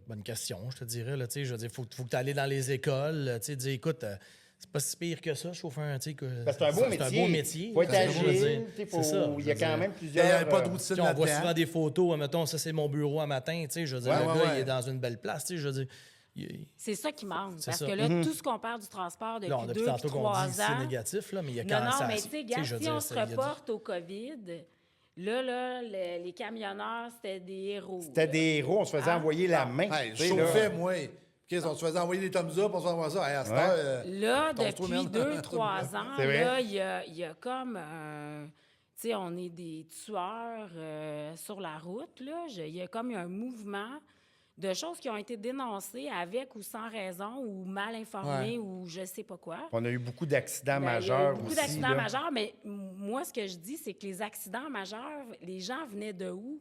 Bonne question, je te dirais. Là, je veux dire, faut que tu ailles dans les écoles, dire, écoute, c'est pas si pire que ça, chauffeur. C'est un beau métier. C'est un beau métier. Il faut être agile. Ça, il y a quand même plusieurs... Il n'y a pas de routine on voit souvent des photos, mettons, ça c'est mon bureau à matin. Je veux dire, le gars, il est dans une belle place. Je veux dire, c'est ça qui manque. Parce ça. que là, tout ce qu'on parle du transport depuis 2 ou 3 ans... C'est négatif, là, mais il y a quand même Non, mais tu sais, si on se reporte au COVID... Là, les camionneurs, c'était des héros. C'était des héros. On se faisait envoyer la main. Hey, je chauffais, moi. On se faisait envoyer les thumbs up, on se faisait ça. Hey, à cette heure, là, depuis 2-3 ans, là, il y a comme... tu sais, on est des tueurs sur la route. Il y a comme un mouvement de choses qui ont été dénoncées avec ou sans raison ou mal informées ou je sais pas quoi. On a eu beaucoup d'accidents majeurs aussi. Beaucoup d'accidents majeurs, mais moi, ce que je dis, c'est que les accidents majeurs, les gens venaient de où?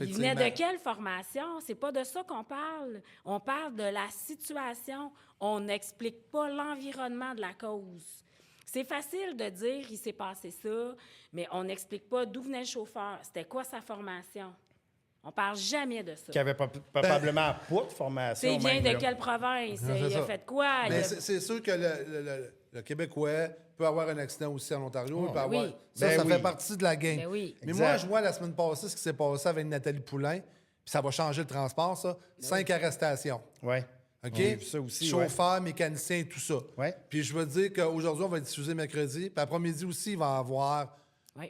Ils venaient de quelle formation? C'est pas de ça qu'on parle. On parle de la situation. On n'explique pas l'environnement de la cause. C'est facile de dire « il s'est passé ça », mais on n'explique pas d'où venait le chauffeur. C'était quoi sa formation? On parle jamais de ça. Qui avait probablement pas de formation. C'est bien de quelle province? Il a fait quoi? Mais c'est sûr que le Québécois peut avoir un accident aussi en Ontario. Il peut avoir... Ça fait partie de la game. Mais moi, je vois la semaine passée ce qui s'est passé avec Nathalie Poulain, puis ça va changer le transport, ça. 5 arrestations. Oui. OK? On a vu ça aussi, chauffeur, mécanicien, tout ça. Ouais. Puis je veux dire qu'aujourd'hui, on va être diffusé mercredi. Puis après-midi aussi, il va y avoir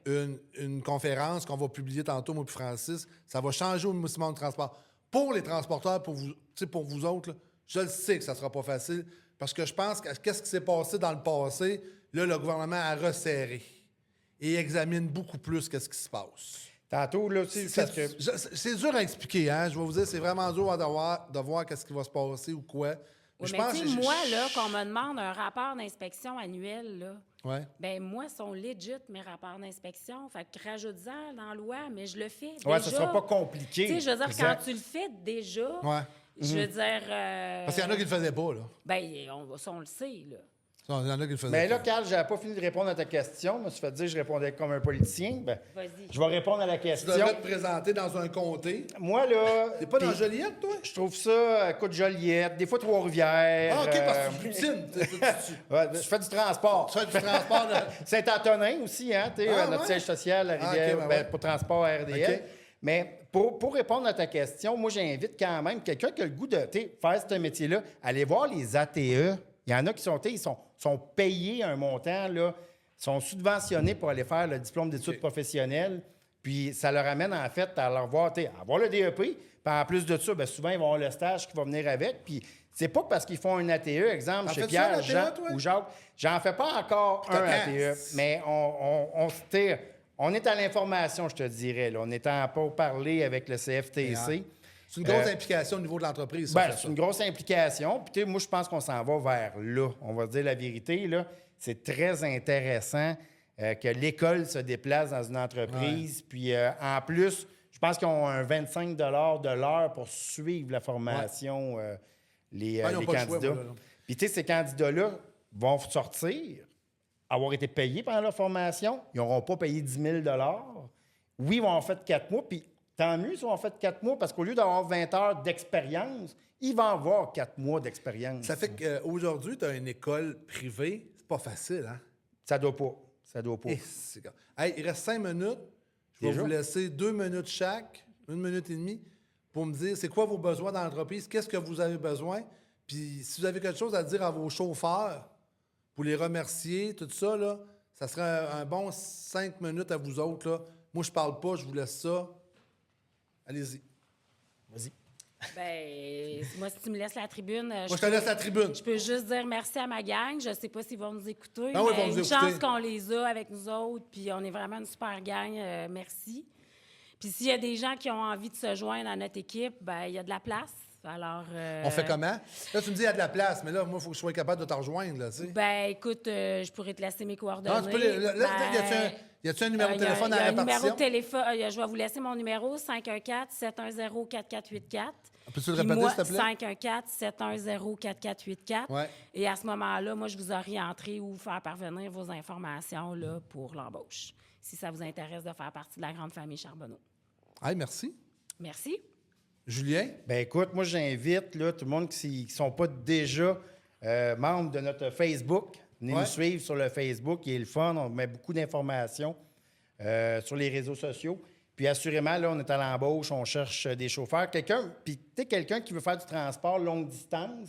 une conférence qu'on va publier tantôt, moi et Francis. Ça va changer au ministère du transport. Pour les transporteurs, pour vous autres, là, je le sais que ça ne sera pas facile parce que je pense qu'est-ce qui s'est passé dans le passé, là, le gouvernement a resserré et examine beaucoup plus qu'est-ce qui se passe. Tantôt, là, c'est dur à expliquer, hein? Je vais vous dire, c'est vraiment dur de voir qu'est-ce qui va se passer ou quoi. Oui, mais tu sais, moi, là, qu'on me demande un rapport d'inspection annuel, là, ben moi, sont legit mes rapports d'inspection. Fait que rajoute-en dans la loi, mais je le fais déjà. Oui, ça sera pas compliqué. Tu sais, je veux dire, quand tu le fais déjà, je veux dire... Parce qu'il y en a qui le faisaient pas, là. Bien, on le sait, là. Il y en a qui le faisaient mais là, pas. Carl, j'avais pas fini de répondre à ta question. Je me suis fait dire que je répondais comme un politicien. Ben, vas-y. Je vais répondre à la question. Tu devrais te présenter dans un comté. Moi, là... T'es pas dans Joliette, toi? Je trouve ça, écoute, Joliette, des fois Trois-Rivières. Ah, OK, parce que tu poutines. Je fais du transport. Tu fais du transport. Saint-Antonin aussi, hein, notre siège social à Rivière, pour transport à RDL. Okay. Mais pour répondre à ta question, moi, j'invite quand même quelqu'un qui a le goût de faire ce métier-là, aller voir les ATE. Il y en a qui sont payés un montant, là, sont subventionnés pour aller faire le diplôme d'études professionnelles. Puis ça leur amène, en fait, à leur voir, avoir le DEP. Puis en plus de ça, bien, souvent, ils vont avoir le stage qui va venir avec. Puis c'est pas parce qu'ils font un ATE, exemple, chez Pierre, Jean ou Jacques. J'en fais pas encore un ATE, mais on est à l'information, je te dirais. Là. On est en pourparlers avec le CFTC. C'est une grosse implication au niveau de l'entreprise. C'est une grosse implication. Puis, moi, je pense qu'on s'en va vers là. On va dire la vérité. Là. C'est très intéressant que l'école se déplace dans une entreprise. Puis, en plus, je pense qu'ils ont un 25 de l'heure pour suivre la formation, les candidats. Puis, ces candidats-là vont sortir, avoir été payés pendant leur formation. Ils n'auront pas payé 10 000 Oui, ils vont en faire 4 mois. Puis, tant mieux s'ils ont fait 4 mois, parce qu'au lieu d'avoir 20 heures d'expérience, ils vont avoir 4 mois d'expérience. Ça fait qu'aujourd'hui, tu as une école privée. C'est pas facile, hein? Ça doit pas. Ça doit pas. Hey, il reste 5 minutes. Je Je vais vous laisser 2 minutes chaque, 1 minute et demie, pour me dire c'est quoi vos besoins dans l'entreprise, qu'est-ce que vous avez besoin. Puis si vous avez quelque chose à dire à vos chauffeurs, pour les remercier, tout ça, là, ça serait un bon 5 minutes à vous autres. Là. Moi, je parle pas, je vous laisse ça. Allez-y. Vas-y. Ben, moi, si tu me laisses la tribune... Moi, je te laisse la tribune. Je peux juste dire merci à ma gang. Je sais pas s'ils vont nous écouter. Non, mais ils vont nous écouter. Une chance qu'on les a avec nous autres, puis on est vraiment une super gang. Merci. Puis s'il y a des gens qui ont envie de se joindre à notre équipe, ben il y a de la place. Alors, on fait comment? Là, tu me dis il y a de la place, mais là, moi, il faut que je sois capable de t'en rejoindre. Là, tu sais. Ben écoute, je pourrais te laisser mes coordonnées. Non, tu peux y a-tu un numéro de téléphone à la répartition? Numéro de téléphone. Je vais vous laisser mon numéro, 514-710-4484. Peux-tu le répéter, s'il te plaît? 514-710-4484. Ouais. Et à ce moment-là, moi, je vous orienterai ou vous faire parvenir vos informations là, pour l'embauche, si ça vous intéresse de faire partie de la grande famille Charbonneau. Hey, merci. Merci. Julien? Ben écoute, moi, j'invite là, tout le monde qui ne sont pas déjà membres de notre Facebook. Venez nous suivre sur le Facebook, il est le fun. On met beaucoup d'informations sur les réseaux sociaux. Puis assurément, là, on est à l'embauche, on cherche des chauffeurs. Quelqu'un qui veut faire du transport longue distance,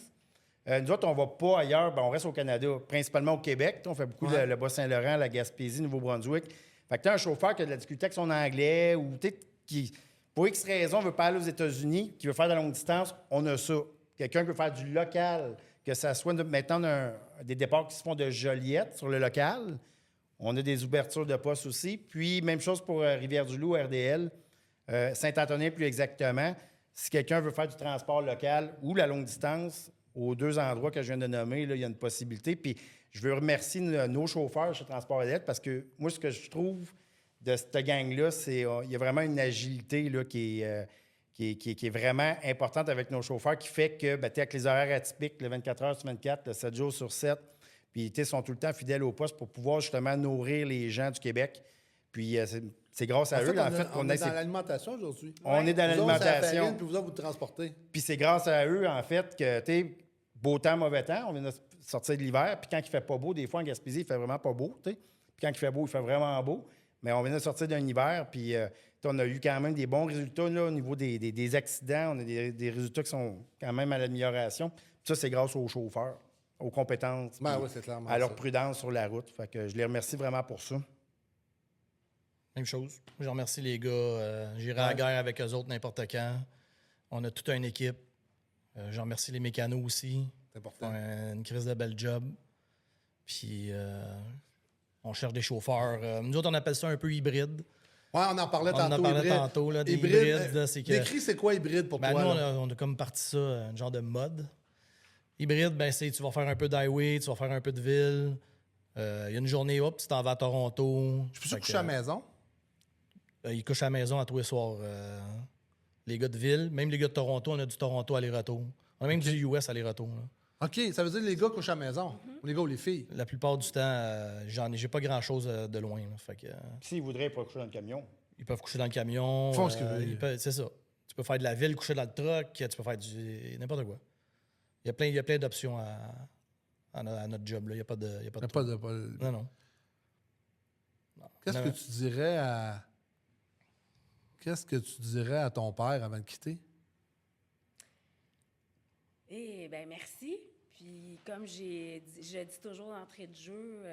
nous autres, on ne va pas ailleurs, ben, on reste au Canada, principalement au Québec. On fait beaucoup le Bas-Saint-Laurent, la Gaspésie, Nouveau-Brunswick. Fait que tu as un chauffeur qui a de la difficulté avec son anglais ou qui, pour X raison, veut pas aller aux États-Unis, qui veut faire de la longue distance, on a ça. Quelqu'un qui veut faire du local, que ça soit maintenant des départs qui se font de Joliette sur le local. On a des ouvertures de postes aussi. Puis, même chose pour Rivière-du-Loup, RDL, Saint-Antonin plus exactement. Si quelqu'un veut faire du transport local ou la longue distance, aux 2 endroits que je viens de nommer, là, il y a une possibilité. Puis, je veux remercier nos chauffeurs chez Transport RDL parce que moi, ce que je trouve de cette gang-là, c'est il y a vraiment une agilité là, qui est vraiment importante avec nos chauffeurs qui fait que, ben, avec les horaires atypiques, le 24 heures sur 24, le 7 jours sur 7, puis ils sont tout le temps fidèles au poste pour pouvoir justement nourrir les gens du Québec. Puis c'est grâce à eux, en fait, qu'on est dans l'alimentation aujourd'hui. On est dans l'alimentation. Puis vous autres, vous transportez. Puis c'est grâce à eux, en fait, que, tu sais, beau temps, mauvais temps, on vient de sortir de l'hiver. Puis quand il fait pas beau, des fois, en Gaspésie, il fait vraiment pas beau, tu sais. Puis quand il fait beau, il fait vraiment beau. Mais on vient de sortir d'un hiver, puis on a eu quand même des bons résultats là, au niveau des accidents. On a des résultats qui sont quand même à l'amélioration. Puis ça, c'est grâce aux chauffeurs, aux compétences, à leur prudence sur la route. Fait que je les remercie vraiment pour ça. Même chose. Je remercie les gars. J'irai à la guerre avec eux autres n'importe quand. On a toute une équipe. Je remercie les mécanos aussi. C'est important. Une crise de bel job. Puis on cherche des chauffeurs. Nous autres, on appelle ça un peu hybride. Oui, on en parlait tantôt. On en parlait tantôt. Là, des hybrides. C'est que... Décris, c'est quoi hybride pour toi? Nous, on a comme parti ça, un genre de mode. Hybride, ben c'est tu vas faire un peu d'highway, tu vas faire un peu de ville. Il y a une journée, hop, tu t'en vas à Toronto. Je peux coucher à la maison? Ils couchent à la maison à tous les soirs. Les gars de ville, même les gars de Toronto, on a du Toronto aller-retour. On a même du US aller-retour. Là. OK, ça veut dire que les gars couchent à la maison, ou les gars ou les filles? La plupart du temps, j'ai pas grand-chose de loin. Là, fait que, s'ils voudraient, ils peuvent coucher dans le camion. Ils peuvent coucher dans le camion. Ils font ce qu'ils veulent. C'est ça. Tu peux faire de la ville, coucher dans le truck, tu peux faire n'importe quoi. Il y a plein d'options à notre job. Là. Il n'y a pas de... Non. Qu'est-ce que tu dirais à ton père avant de quitter? Eh bien, merci. Puis, comme je dis toujours d'entrée de jeu,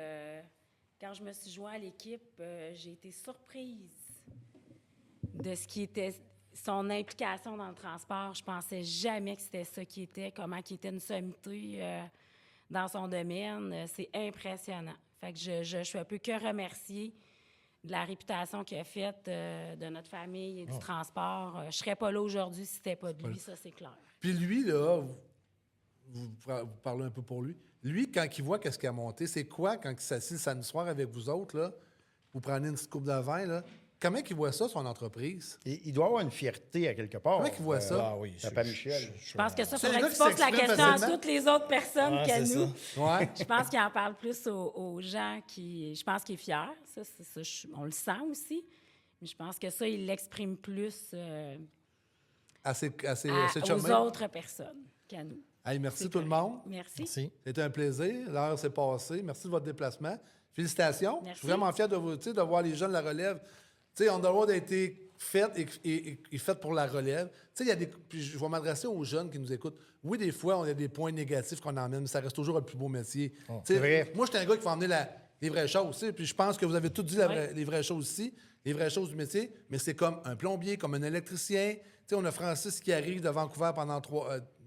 quand je me suis joint à l'équipe, j'ai été surprise de ce qui était son implication dans le transport. Je pensais jamais que c'était ça qui était, comment il était une sommité dans son domaine. C'est impressionnant. Fait que je ne peux que remercier de la réputation qu'il a faite de notre famille et du transport. Je ne serais pas là aujourd'hui si ce n'était pas de lui, ça c'est clair. Puis lui, là, vous parlez un peu pour lui. Lui, quand il voit qu'est-ce qu'il a monté, c'est quoi quand il s'assied le samedi soir avec vous autres, là, vous prenez une petite coupe de vin, là? Comment il voit ça, son entreprise? Il doit avoir une fierté à quelque part. Comment il voit ça? Ah oui, Papa Michel. Je pense que ça, il faudrait que tu poses la question à toutes les autres personnes qu'à nous. Ouais. Je pense qu'il en parle plus aux gens qui... Je pense qu'il est fier. Ça, on le sent aussi. Mais je pense que ça, il l'exprime plus aux autres personnes qu'à nous. Hey, merci tout le monde. Merci. C'était un plaisir. L'heure s'est passée. Merci de votre déplacement. Félicitations. Merci. Je suis vraiment fier de voir les jeunes de la relève Tu sais, Underworld a été faite et faite pour la relève. Tu sais, puis je vais m'adresser aux jeunes qui nous écoutent. Oui, des fois, on a des points négatifs qu'on emmène, mais ça reste toujours le plus beau métier. C'est vrai. Moi, j'étais un gars qui va emmener les vraies choses. Puis je pense que vous avez tous dit les vraies choses ici, les vraies choses du métier, mais c'est comme un plombier, comme un électricien. Tu sais, on a Francis qui arrive de Vancouver pendant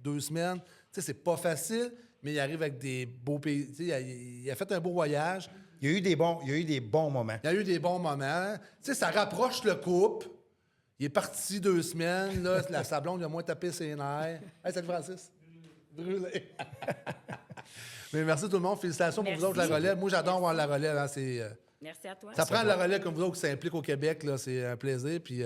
2 semaines. Tu sais, c'est pas facile, mais il arrive avec des beaux pays. Tu sais, il a fait un beau voyage. Il y a eu des bons moments. Il y a eu des bons moments. Tu sais, ça rapproche le couple. Il est parti 2 semaines. Là, la blonde, il a moins tapé ses nerfs. Hey, salut Francis. Brûlé. Mais merci tout le monde. Félicitations pour vous autres, la relève. Moi, j'adore voir la relève. Hein. Merci à toi. Ça prend la relève comme vous autres qui s'impliquent au Québec. Là. C'est un plaisir. Puis,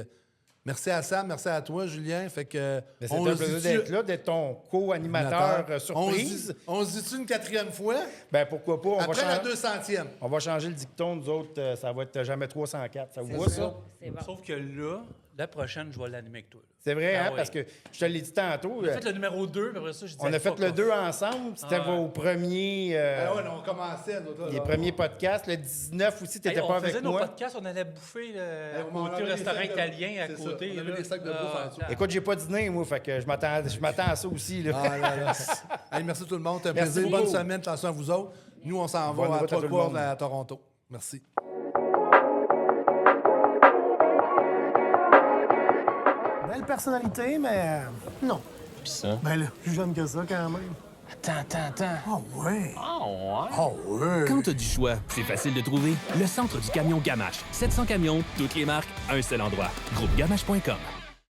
merci à Sam, merci à toi, Julien. Fait que, c'est un plaisir d'être là, d'être ton co-animateur surprise. On se dit-tu une 4e fois? Ben pourquoi pas. Après la 200e. On va changer le dicton, nous autres, ça va être jamais 304. Ça vous va, ça? C'est bon. Sauf que là, la prochaine, je vais l'animer avec toi. Là. C'est vrai, hein? Oui. Parce que je te l'ai dit tantôt. On a fait le numéro 2, mais après ça, je disais. On a fait le 2 ensemble. C'était au premier. Oui, on commençait. Les premiers podcasts. Le 19 aussi, tu n'étais pas avec moi. On faisait nos podcasts, on allait bouffer au restaurant italien à côté. On avait des sacs de bouffe. Écoute, j'ai pas dîné, moi, fait que je m'attends à ça aussi. Là. Hey, merci tout le monde. C'était un plaisir. Bonne semaine. Attention à vous autres. Nous, on s'en va à 3 quarts à Toronto. Merci. Belle personnalité, mais non. Pis ça? Ben là, plus jeune que ça, quand même. Attends. Oh ouais. Oh ouais? Quand t'as du choix, c'est facile de trouver. Le centre du camion Gamache. 700 camions, toutes les marques, un seul endroit. Groupegamache.com.